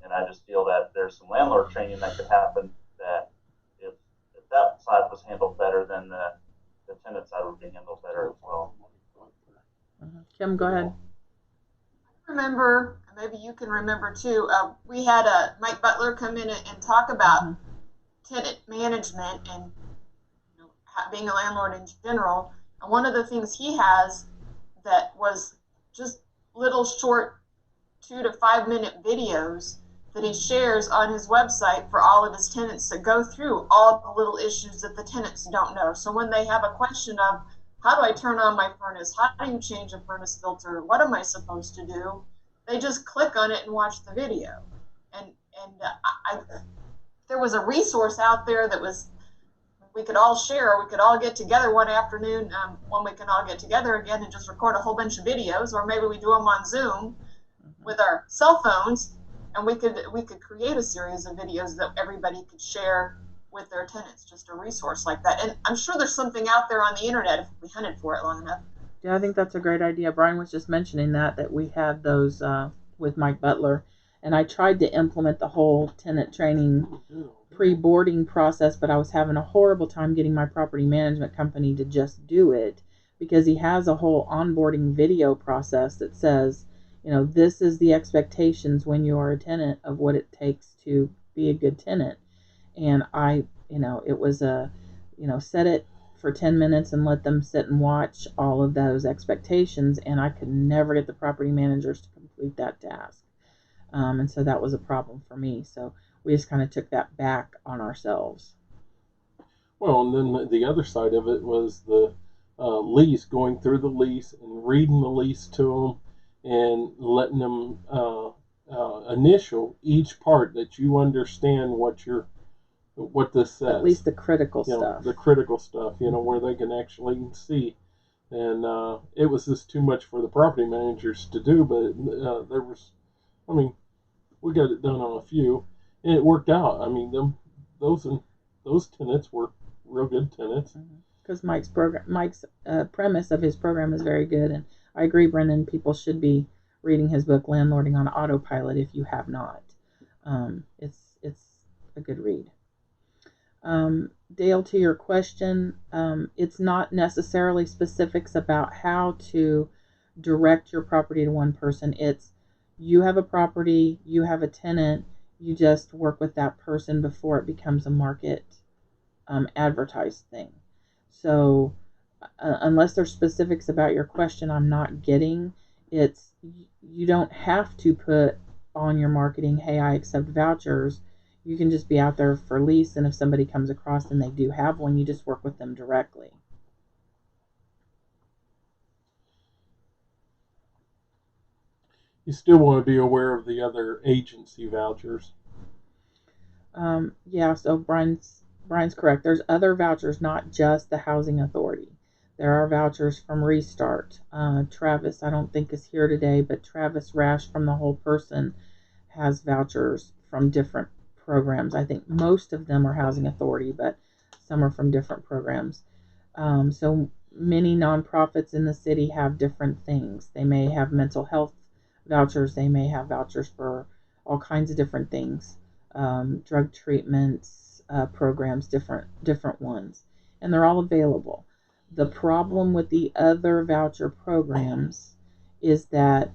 And I just feel that there's some landlord training that could happen, that if that side was handled better, then the tenant side would be handled better as well. Kim, go ahead. I remember, maybe you can remember too, we had Mike Butler come in and talk about tenant management and being a landlord in general. And one of the things he has that was just little short 2 to 5 minute videos that he shares on his website for all of his tenants to go through all the little issues that the tenants don't know. So when they have a question of, how do I turn on my furnace? How do you change a furnace filter? What am I supposed to do? They just click on it and watch the video. And there was a resource out there that we could all share. We could all get together one afternoon when we can all get together again and just record a whole bunch of videos, or maybe we do them on Zoom with our cell phones, and we could create a series of videos that everybody could share with their tenants, just a resource like that. And I'm sure there's something out there on the internet if we hunted for it long enough. Yeah, I think that's a great idea. Brian was just mentioning that we had those with Mike Butler, and I tried to implement the whole tenant training pre-boarding process, but I was having a horrible time getting my property management company to just do it, because he has a whole onboarding video process that says, this is the expectations when you are a tenant of what it takes to be a good tenant. And it was set it for 10 minutes and let them sit and watch all of those expectations, and I could never get the property managers to complete that task. And so that was a problem for me. So we just kind of took that back on ourselves. Well, and then the other side of it was the lease, going through the lease and reading the lease to them and letting them initial each part, that you understand what this says. At least the critical stuff. The critical stuff, where they can actually see. And it was just too much for the property managers to do, but we got it done on a few, and it worked out. Those tenants were real good tenants. Because Mike's premise of his program is very good, and I agree, Brendan. People should be reading his book, Landlording on Autopilot, if you have not. It's a good read. Dale, to your question, it's not necessarily specifics about how to direct your property to one person. It's, you have a property, you have a tenant, You just work with that person before it becomes a market advertised thing. So unless there's specifics about your question I'm not getting, it's you don't have to put on your marketing, hey, I accept vouchers. You can just be out there for lease, and if somebody comes across and they do have one, you just work with them directly. You still want to be aware of the other agency vouchers. Yeah, so Brian's correct. There's other vouchers, not just the housing authority. There are vouchers from Restart. Travis, I don't think is here today, but Travis Rash from The Whole Person has vouchers from different programs. I think most of them are housing authority, but some are from different programs. So many nonprofits in the city have different things. They may have mental health vouchers. They may have vouchers for all kinds of different things, drug treatments, programs, different ones, and they're all available. The problem with the other voucher programs is that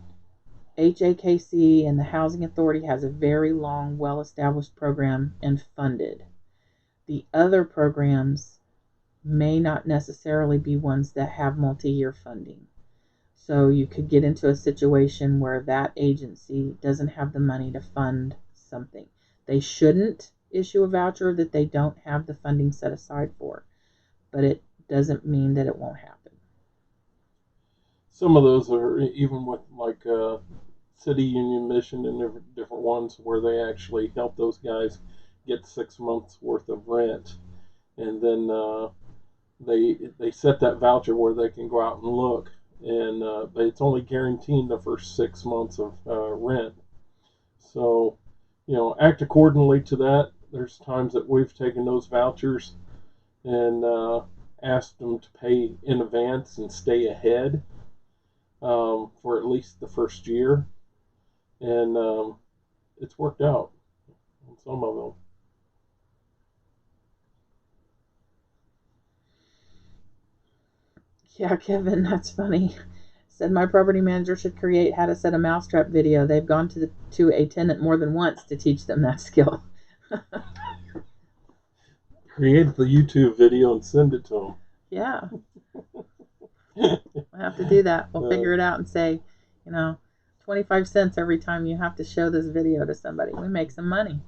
HAKC and the Housing Authority has a very long, well-established program and funded. The other programs may not necessarily be ones that have multi-year funding. So you could get into a situation where that agency doesn't have the money to fund something. They shouldn't issue a voucher that they don't have the funding set aside for, but it doesn't mean that it won't happen. Some of those are even with like City Union Mission and different ones where they actually help those guys get 6 months worth of rent, and then they set that voucher where they can go out and look, and but it's only guaranteeing the first 6 months of rent. So, act accordingly to that. There's times that we've taken those vouchers and asked them to pay in advance and stay ahead for at least the first year, and it's worked out on some of them. Yeah, Kevin, that's funny. Said my property manager should create how to set a mousetrap video. They've gone to a tenant more than once to teach them that skill. Create the YouTube video and send it to them. Yeah. We'll have to do that. We'll figure it out and say, 25 cents every time you have to show this video to somebody. We make some money.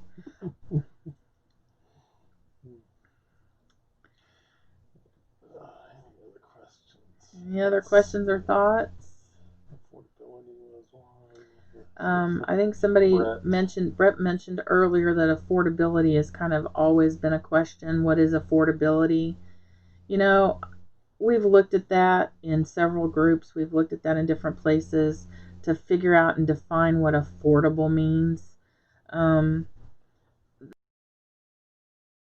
Any other questions or thoughts? I think Brett mentioned earlier that affordability has kind of always been a question. What is affordability? We've looked at that in several groups. We've looked at that in different places to figure out and define what affordable means.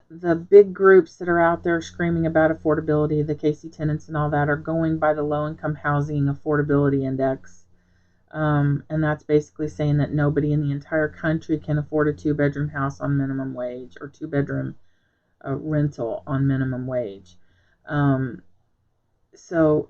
The big groups that are out there screaming about affordability, the KC tenants and all that, are going by the low income housing affordability index. And that's basically saying that nobody in the entire country can afford a 2-bedroom house on minimum wage or 2-bedroom rental on minimum wage. So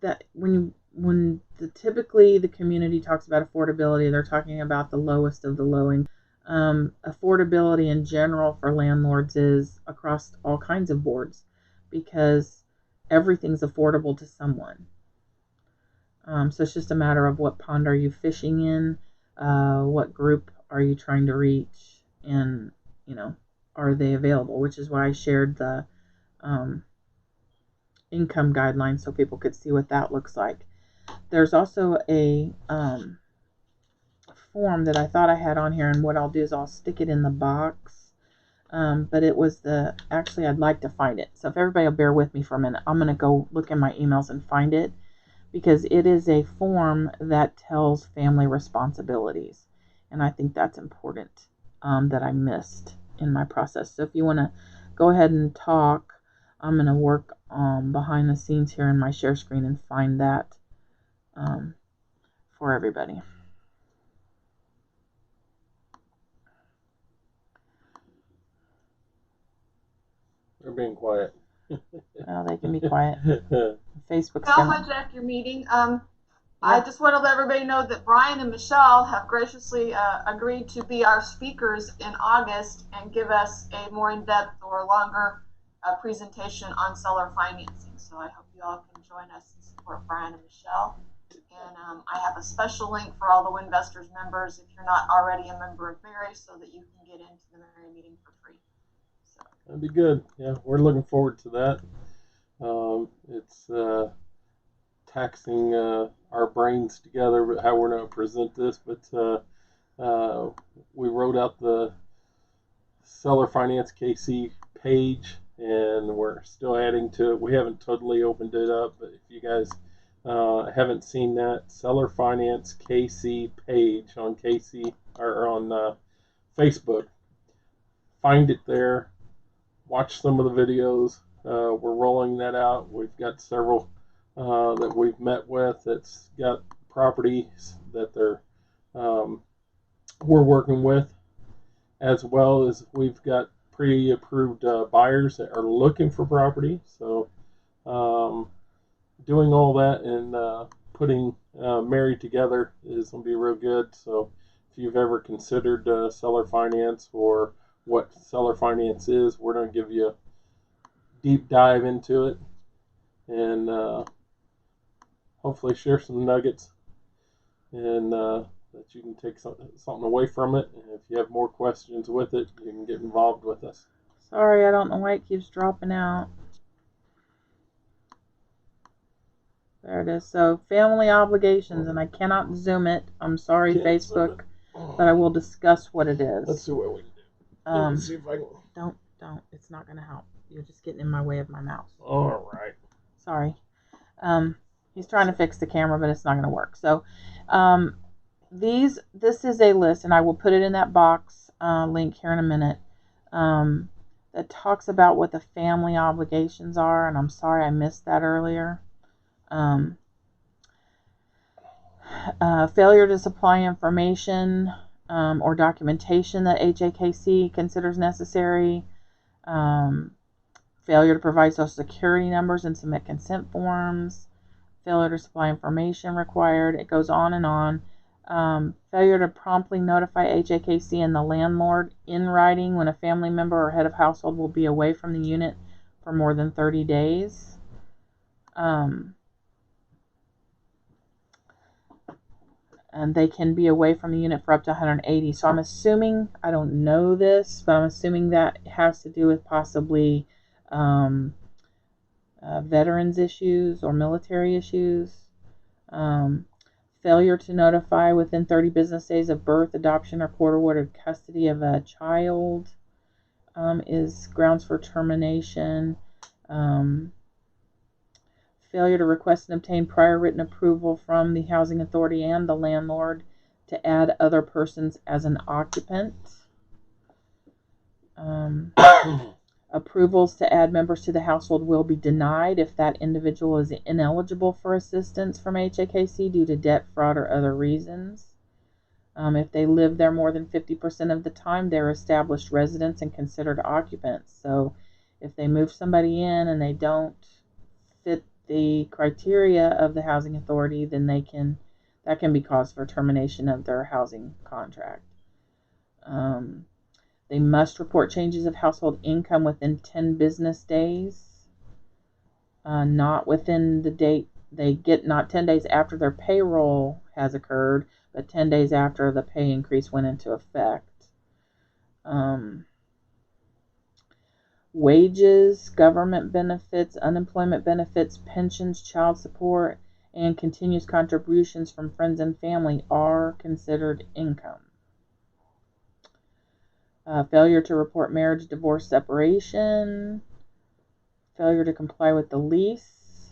that when typically the community talks about affordability, they're talking about the lowest of the low income. Affordability in general for landlords is across all kinds of boards because everything's affordable to someone. So it's just a matter of what pond are you fishing in, what group are you trying to reach, and are they available? Which is why I shared the income guidelines so people could see what that looks like. There's also a form that I thought I had on here, and what I'll do is I'll stick it in the box. But it was actually I'd like to find it. So if everybody will bear with me for a minute, I'm going to go look in my emails and find it, because it is a form that tells family responsibilities. And I think that's important that I missed in my process. So if you want to go ahead and talk, I'm going to work behind the scenes here in my share screen and find that for everybody. They're being quiet. Well, they can be quiet. Facebook's I'll gonna hijack your meeting. I just want to let everybody know that Brian and Michelle have graciously agreed to be our speakers in August and give us a more in-depth or longer presentation on seller financing. So I hope you all can join us and support Brian and Michelle. And I have a special link for all the WinVestors members if you're not already a member of Mary, so that you can get into the Mary meeting for free. So. That'd be good. Yeah, we're looking forward to that. It's taxing our brains together, but how we're going to present this. But we wrote out the Seller Finance KC page, and we're still adding to it. We haven't totally opened it up, but if you guys haven't seen that Seller Finance KC page on KC or on Facebook, find it there. Watch some of the videos. We're rolling that out. We've got several that we've met with that's got properties that we're working with, as well as we've got pre-approved buyers that are looking for property. So doing all that and putting Mary together is going to be real good. So if you've ever considered seller finance or what seller finance is, we're going to give you a deep dive into it and hopefully share some nuggets and that you can take something away from it. And if you have more questions with it, you can get involved with us. Sorry, I don't know why it keeps dropping out. There it is. So family obligations, and I cannot zoom it. I'm sorry, Facebook, but I will discuss what it is. Let's see what we can do. Let me see if I can. Don't. It's not going to help. You're just getting in my way of my mouse. All right. Sorry. He's trying to fix the camera, but it's not going to work. So, this is a list, and I will put it in that box link here in a minute. That talks about what the family obligations are, and I'm sorry I missed that earlier. Failure to supply information or documentation that HAKC considers necessary. Failure to provide social security numbers and submit consent forms. Failure to supply information required. It goes on and on. Failure to promptly notify HAKC and the landlord in writing when a family member or head of household will be away from the unit for more than 30 days. And they can be away from the unit for up to 180. So I'm assuming, I don't know this, but I'm assuming that has to do with possibly veterans issues or military issues. Failure to notify within 30 business days of birth, adoption, or court-ordered custody of a child is grounds for termination. Failure to request and obtain prior written approval from the housing authority and the landlord to add other persons as an occupant. Approvals to add members to the household will be denied if that individual is ineligible for assistance from HAKC due to debt, fraud, or other reasons. If they live there more than 50% of the time, they're established residents and considered occupants. So if they move somebody in and they don't fit the criteria of the housing authority, then that can be cause for termination of their housing contract. They must report changes of household income within 10 business days, not within the date they get, not 10 days after their payroll has occurred, but 10 days after the pay increase went into effect. Wages, government benefits, unemployment benefits, pensions, child support, and continuous contributions from friends and family are considered income. Failure to report marriage, divorce, separation. Failure to comply with the lease.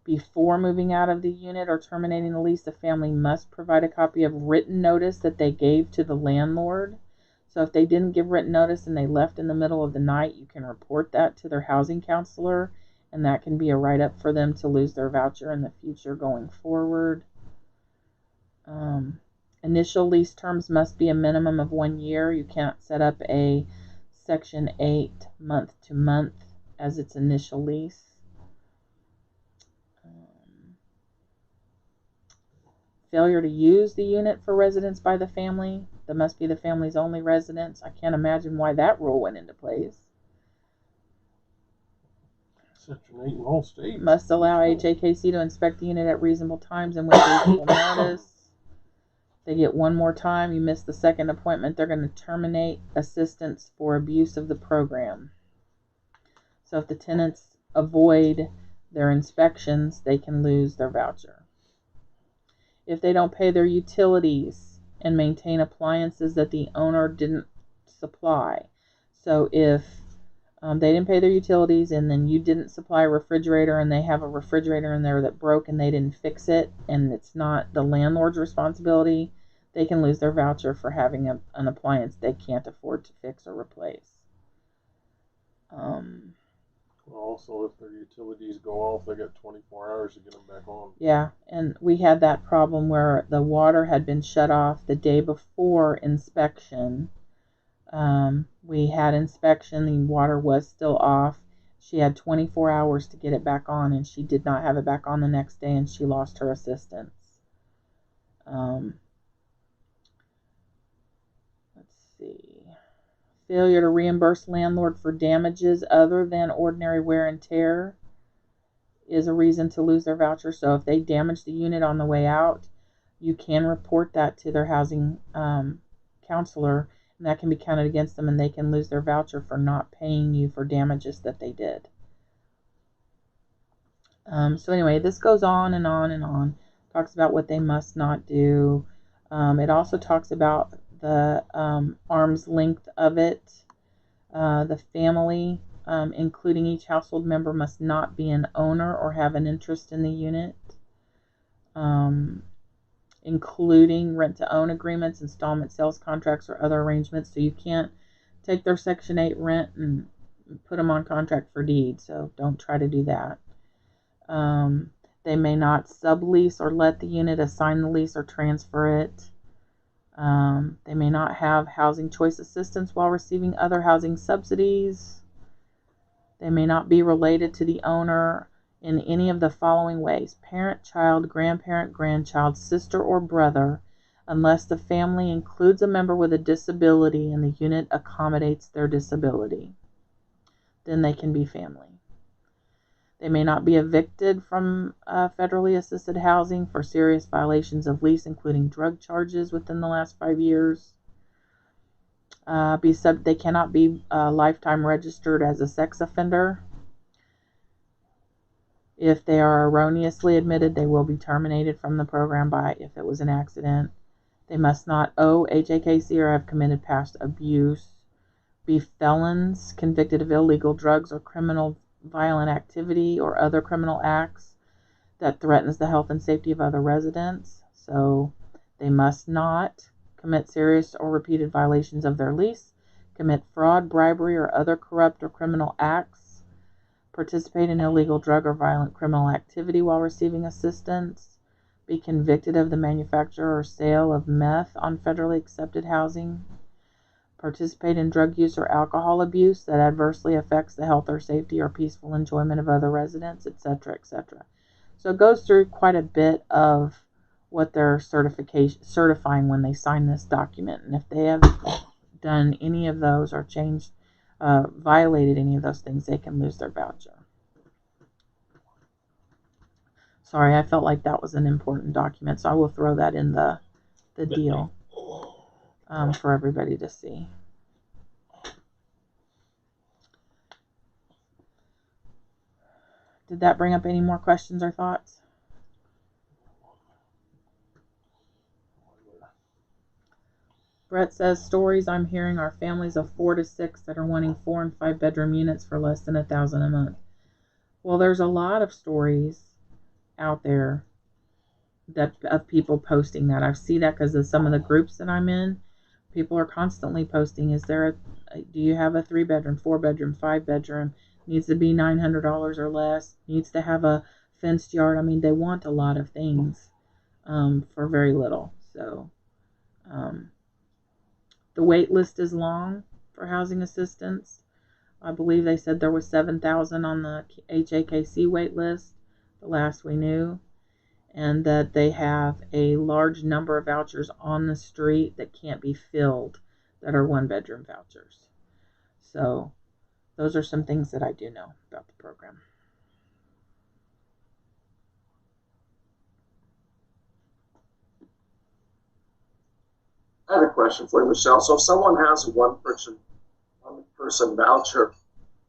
Before moving out of the unit or terminating the lease, the family must provide a copy of written notice that they gave to the landlord. So if they didn't give written notice and they left in the middle of the night, you can report that to their housing counselor, and that can be a write-up for them to lose their voucher in the future going forward. Initial lease terms must be a minimum of 1 year. You can't set up a Section 8 month to month as its initial lease. failure to use the unit for residence by the family. That must be the family's only residence. I can't imagine why that rule went into place. Section 8 in all states. Must allow HAKC to inspect the unit at reasonable times and with reasonable notice. They get one more time. You miss the second appointment, they're going to terminate assistance for abuse of the program. So if the tenants avoid their inspections, they can lose their voucher. If they don't pay their utilities and maintain appliances that the owner didn't supply. So if they didn't pay their utilities and then you didn't supply a refrigerator and they have a refrigerator in there that broke and they didn't fix it and it's not the landlord's responsibility, they can lose their voucher for having an appliance they can't afford to fix or replace. Also, if their utilities go off, they got 24 hours to get them back on. Yeah, and we had that problem where the water had been shut off the day before inspection. We had inspection, the water was still off. She had 24 hours to get it back on, and she did not have it back on the next day, and she lost her assistance. Let's see. Failure to reimburse landlord for damages other than ordinary wear and tear is a reason to lose their voucher. So if they damage the unit on the way out, you can report that to their housing counselor, and that can be counted against them, and they can lose their voucher for not paying you for damages that they did. So anyway, this goes on and on and on. Talks about what they must not do. It also talks about the arm's length of it. The family, including each household member, must not be an owner or have an interest in the unit. Including rent-to-own agreements, installment sales contracts, or other arrangements. So you can't take their Section 8 rent and put them on contract for deed. So don't try to do that. They may not sublease or let the unit, assign the lease, or transfer it. They may not have housing choice assistance while receiving other housing subsidies. They may not be related to the owner in any of the following ways: parent, child, grandparent, grandchild, sister, or brother, unless the family includes a member with a disability and the unit accommodates their disability. Then they can be family. They may not be evicted from federally assisted housing for serious violations of lease, including drug charges within the last 5 years. They cannot be lifetime registered as a sex offender. If they are erroneously admitted, they will be terminated from the program if it was an accident. They must not owe HAKC or have committed past abuse. Be felons convicted of illegal drugs or criminal violent activity or other criminal acts that threatens the health and safety of other residents. So they must not commit serious or repeated violations of their lease, commit fraud, bribery, or other corrupt or criminal acts, participate in illegal drug or violent criminal activity while receiving assistance, be convicted of the manufacture or sale of meth on federally accepted housing, participate in drug use or alcohol abuse that adversely affects the health or safety or peaceful enjoyment of other residents, etc., etc. So it goes through quite a bit of what they're certifying when they sign this document. And if they have done any of those or violated any of those things, they can lose their voucher. Sorry, I felt like that was an important document, so I will throw that in the deal for everybody to see. Did that bring up any more questions or thoughts? Brett says, stories I'm hearing are families of 4 to 6 that are wanting 4 and 5 bedroom units for less than $1,000 a month. Well, there's a lot of stories out there of people posting that. I see that because of some of the groups that I'm in. People are constantly posting, do you have a 3 bedroom, 4 bedroom, 5 bedroom, needs to be $900 or less, needs to have a fenced yard. I mean, they want a lot of things for very little. So the wait list is long for housing assistance. I believe they said there was 7,000 on the HAKC wait list, the last we knew. and that they have a large number of vouchers on the street that can't be filled that are 1-bedroom vouchers. So those are some things that I do know about the program. I have a question for you, Michelle. So if someone has a one-person voucher,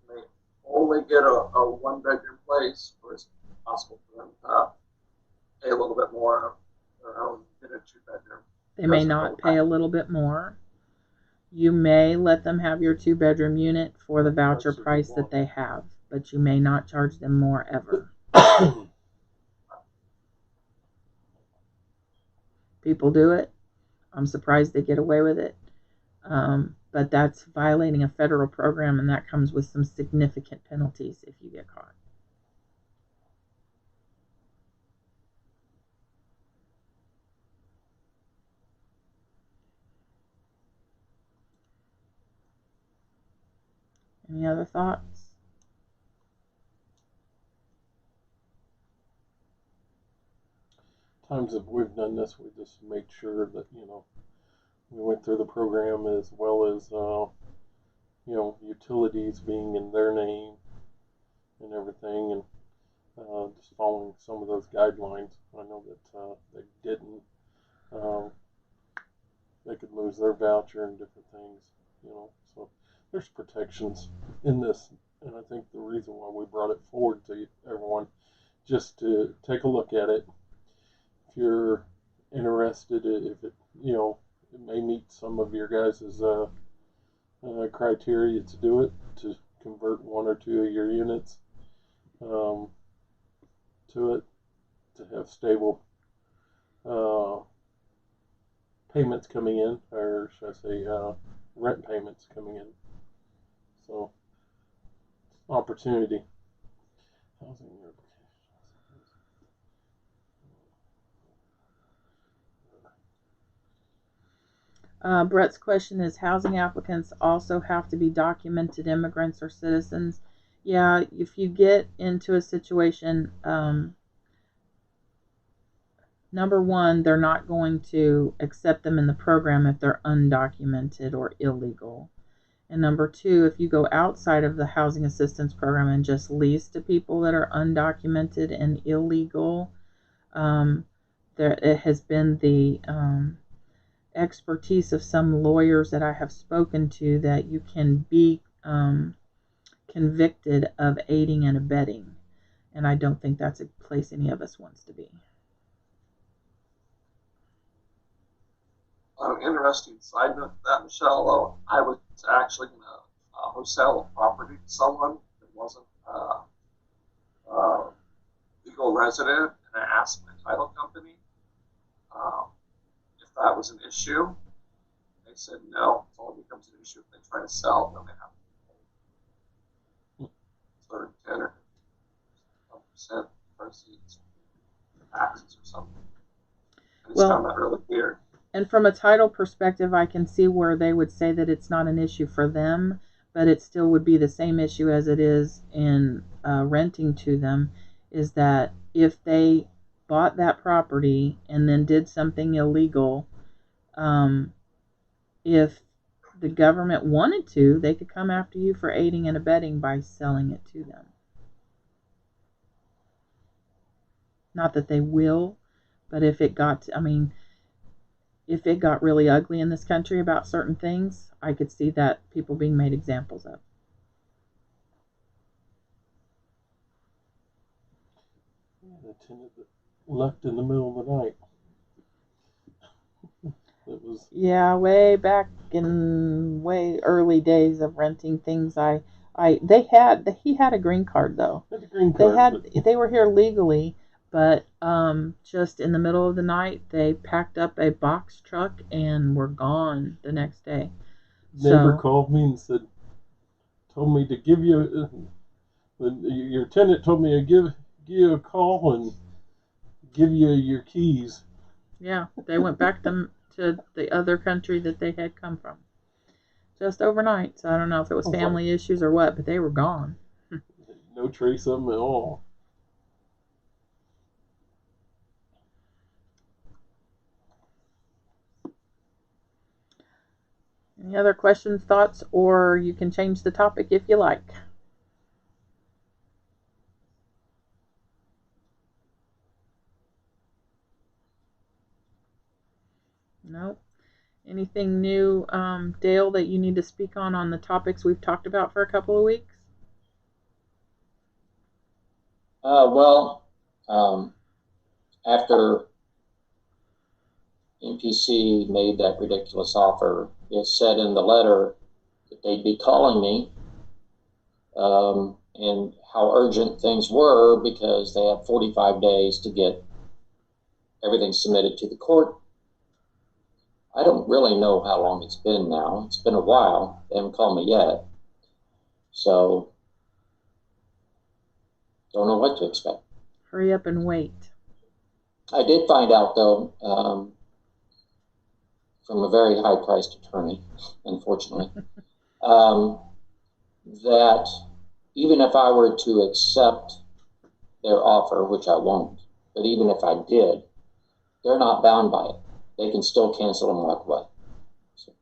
they only get a one-bedroom place, or is it possible for them to pay a little bit more or get a two-bedroom? They may not pay a little bit more. You may let them have your 2-bedroom unit for the voucher price that they have, but you may not charge them more ever. People do it. I'm surprised they get away with it. But that's violating a federal program, and that comes with some significant penalties if you get caught. Any other thoughts? Times that we've done this, we just make sure that, we went through the program as well as, utilities being in their name and everything, and just following some of those guidelines. I know that they didn't. They could lose their voucher and different things, so there's protections in this, and I think the reason why we brought it forward to everyone, just to take a look at it. If you're interested, if it, it may meet some of your guys' criteria to do it, to convert 1 or 2 of your units to it, to have stable payments coming in, or should I say rent payments coming in. So, opportunity. Housing Brett's question is, housing applicants also have to be documented immigrants or citizens? Yeah, if you get into a situation, number one, they're not going to accept them in the program if they're undocumented or illegal. And number two, if you go outside of the housing assistance program and just lease to people that are undocumented and illegal, it has been the expertise of some lawyers that I have spoken to that you can be convicted of aiding and abetting, and I don't think that's a place any of us wants to be. Interesting side note to that, Michelle. I was actually going to wholesale a property to someone that wasn't legal resident, and I asked my title company if that was an issue. They said no. It only becomes an issue if they try to sell, then they have to pay sort of 10 or 12% proceeds, taxes or something. I just found that really weird. And from a title perspective, I can see where they would say that it's not an issue for them, but it still would be the same issue as it is in renting to them, is that if they bought that property and then did something illegal, if the government wanted to, they could come after you for aiding and abetting by selling it to them. Not that they will, but if it got, if it got really ugly in this country about certain things, I could see that people being made examples of. The tenant that left in the middle of the night. It was, yeah, way back in way early days of renting things. He had a green card though. Had a green card, they were here legally, but just in the middle of the night they packed up a box truck and were gone the next day. Neighbor called me and told me to give you, your tenant told me to give you a call and give you your keys. Yeah, they went back to the other country that they had come from just overnight. So I don't know if it was family issues or what, but they were gone. No trace of them at all. Any other questions, thoughts, or you can change the topic if you like. Nope. Anything new, Dale, that you need to speak on the topics we've talked about for a couple of weeks? After NPC made that ridiculous offer, it said in the letter that they'd be calling me, and how urgent things were because they had 45 days to get everything submitted to the court. I don't really know how long it's been now. It's been a while. They haven't called me yet. So, don't know what to expect. Hurry up and wait. I did find out, though, from a very high-priced attorney, unfortunately, that even if I were to accept their offer, which I won't, but even if I did, they're not bound by it. They can still cancel and walk away. So.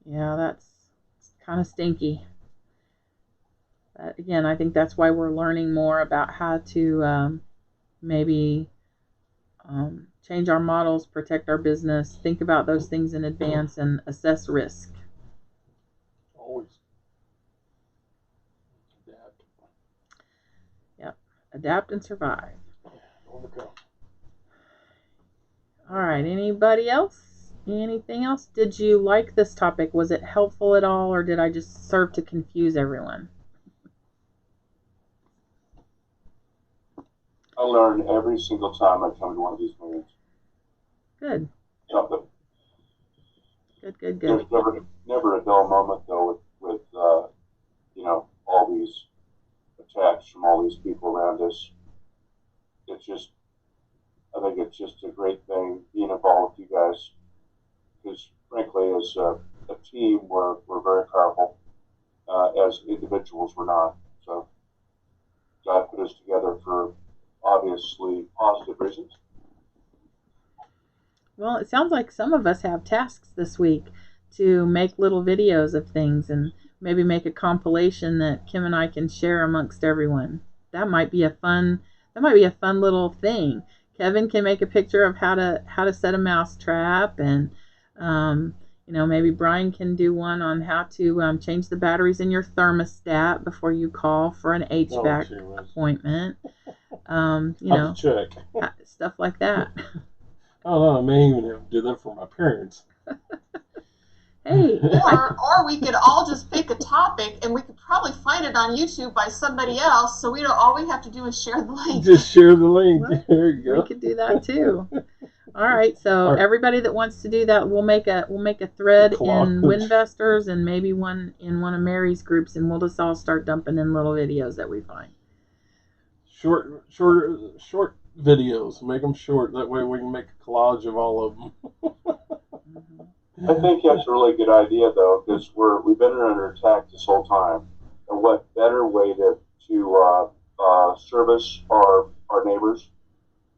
Yeah, that's kind of stinky. But again, I think that's why we're learning more about how to maybe change our models, protect our business, think about those things in advance, and assess risk. Always adapt. Yep, adapt and survive. Overcome. All right, anybody else? Anything else? Did you like this topic? Was it helpful at all, or did I just serve to confuse everyone? I learn every single time I come to one of these meetings. Good. Something. Good. There's never a dull moment though with all these attacks from all these people around us. I think it's just a great thing being involved with you guys, because frankly, as a team, we're very powerful. As individuals, we're not. So God put us together for obviously positive reasons. Well, it sounds like some of us have tasks this week to make little videos of things and maybe make a compilation that Kim and I can share amongst everyone. That might be a fun little thing. Kevin can make a picture of how to set a mouse trap, and maybe Brian can do one on how to change the batteries in your thermostat before you call for an HVAC appointment. Check. Stuff like that. I don't know. I may even have to do that for my parents. Hey. Or we could all just pick a topic, and we could probably find it on YouTube by somebody else, so all we have to do is share the link. Just share the link. Well, there you go. We could do that too. All right. So everybody that wants to do that, we'll make a thread in WinVestors and maybe one in one of Mary's groups, and we'll just all start dumping in little videos that we find. Short videos. Make them short. That way we can make a collage of all of them. I think that's a really good idea, though, because we've been under attack this whole time, and what better way to service our neighbors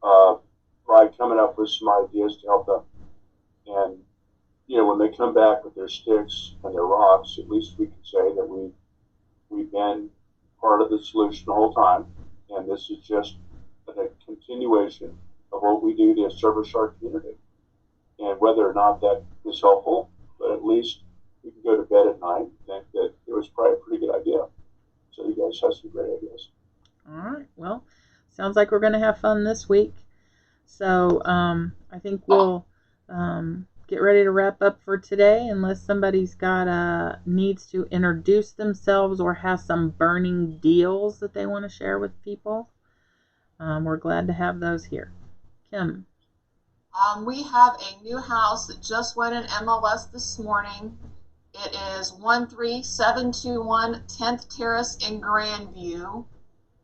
by coming up with some ideas to help them. And when they come back with their sticks and their rocks, at least we can say that we've been part of the solution the whole time, and this is just a continuation of what we do to service our community. And whether or not that is helpful, but at least we can go to bed at night and think that it was probably a pretty good idea. So you guys have some great ideas. All right. Well, sounds like we're going to have fun this week. So I think we'll get ready to wrap up for today, unless somebody's got needs to introduce themselves or has some burning deals that they want to share with people. We're glad to have those here. Kim. We have a new house that just went in MLS this morning. It is 13721 10th Terrace in Grandview.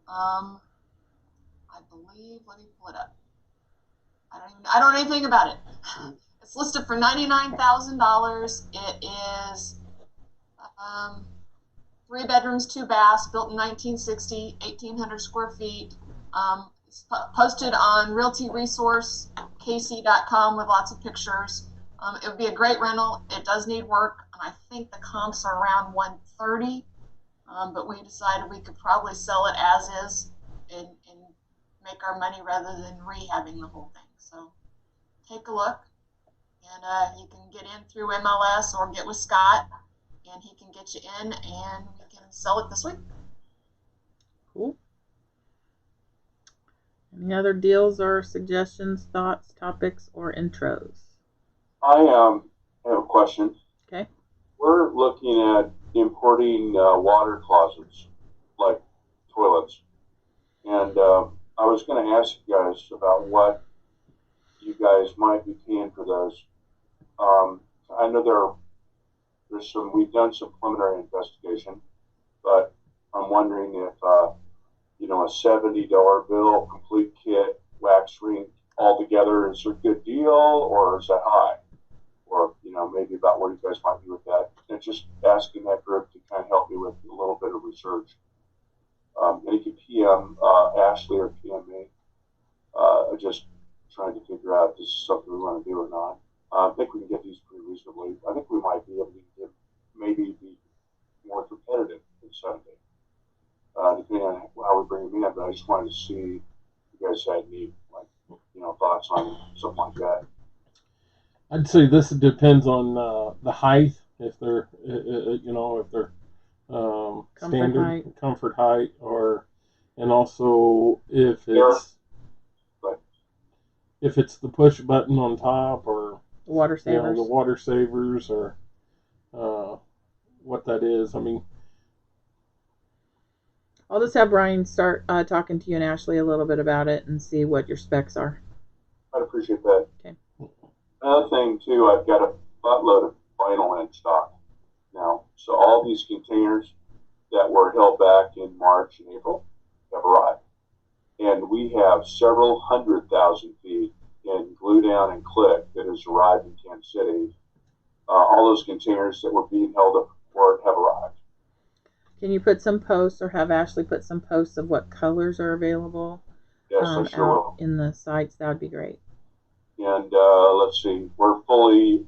I believe, let me pull it up. I don't know anything about it. It's listed for $99,000. It is 3 bedrooms, 2 baths, built in 1960, 1,800 square feet. It's posted on Realty Resource, kc.com with lots of pictures. It would be a great rental. It does need work, and I think the comps are around 130. But we decided we could probably sell it as is and make our money rather than rehabbing the whole thing. So take a look, and you can get in through MLS or get with Scott, and he can get you in, and we can sell it this week. Cool. Any other deals or suggestions, thoughts, topics, or intros? I have a question. Okay. We're looking at importing water closets, like toilets. And I was going to ask you guys about what you guys might be paying for those. I know we've done some preliminary investigation, but I'm wondering if, a $70 bill, complete kit, wax ring altogether is a good deal, or is that high? Or, maybe about where you guys might be with that. And just asking that group to kind of help me with a little bit of research. And you can PM Ashley or PM me. Just trying to figure out if this is something we want to do or not. I think we can get these pretty reasonably. I think we might be able to maybe be more competitive than Sunday, depending on how we bring them in. But I just wanted to see if you guys had any thoughts on something like that. I'd say this depends on the height. If they're if they're standard comfort height, and also if it's the push button on top, or water savers, the water savers, or what that is. I mean, I'll just have Brian start talking to you and Ashley a little bit about it and see what your specs are. I'd appreciate that. Okay. Another thing too, I've got a buttload of vinyl in stock now. So all these containers that were held back in March and April have arrived. And we have several 100,000 feet in glue down and click that has arrived in Kansas City. All those containers that were being held up for have arrived. Can you put some posts, or have Ashley put some posts of what colors are available? Yes, I sure will. In the sites, that would be great. And let's see, we're fully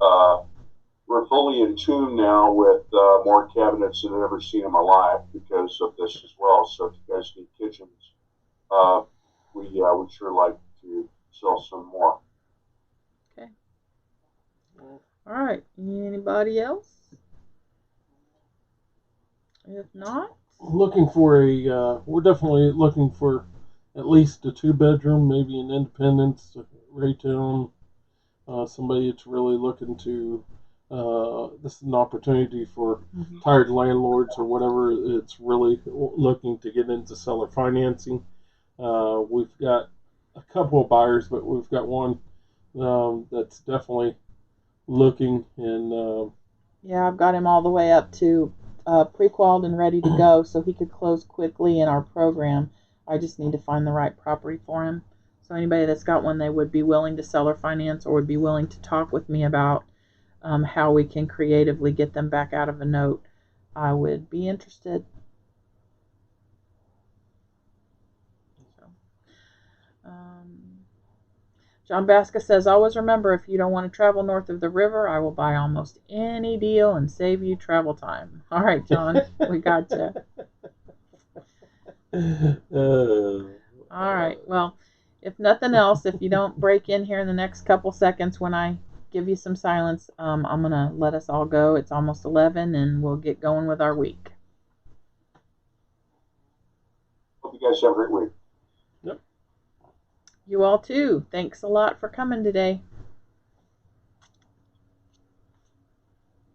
in tune now with more cabinets than I've ever seen in my life because of this as well. So if you guys need kitchens, we would sure like to sell some more. Okay. All right. Anybody else? If not, we're definitely looking for at least a 2-bedroom, maybe an Independence, Raytown, somebody that's really looking to. This is an opportunity for tired landlords or whatever. It's really looking to get into seller financing. We've got a couple of buyers, but we've got one that's definitely looking. And yeah, I've got him all the way up to pre-qualified and ready to go, so he could close quickly in our program. I just need to find the right property for him. So anybody that's got one, they would be willing to seller finance or would be willing to talk with me about how we can creatively get them back out of a note, I would be interested. John Basca says, always remember, if you don't want to travel north of the river, I will buy almost any deal and save you travel time. All right, John, we got you. All right, well, if nothing else, if you don't break in here in the next couple seconds when I give you some silence, I'm going to let us all go. It's almost 11, and we'll get going with our week. Hope you guys have a great week. You all too. Thanks a lot for coming today.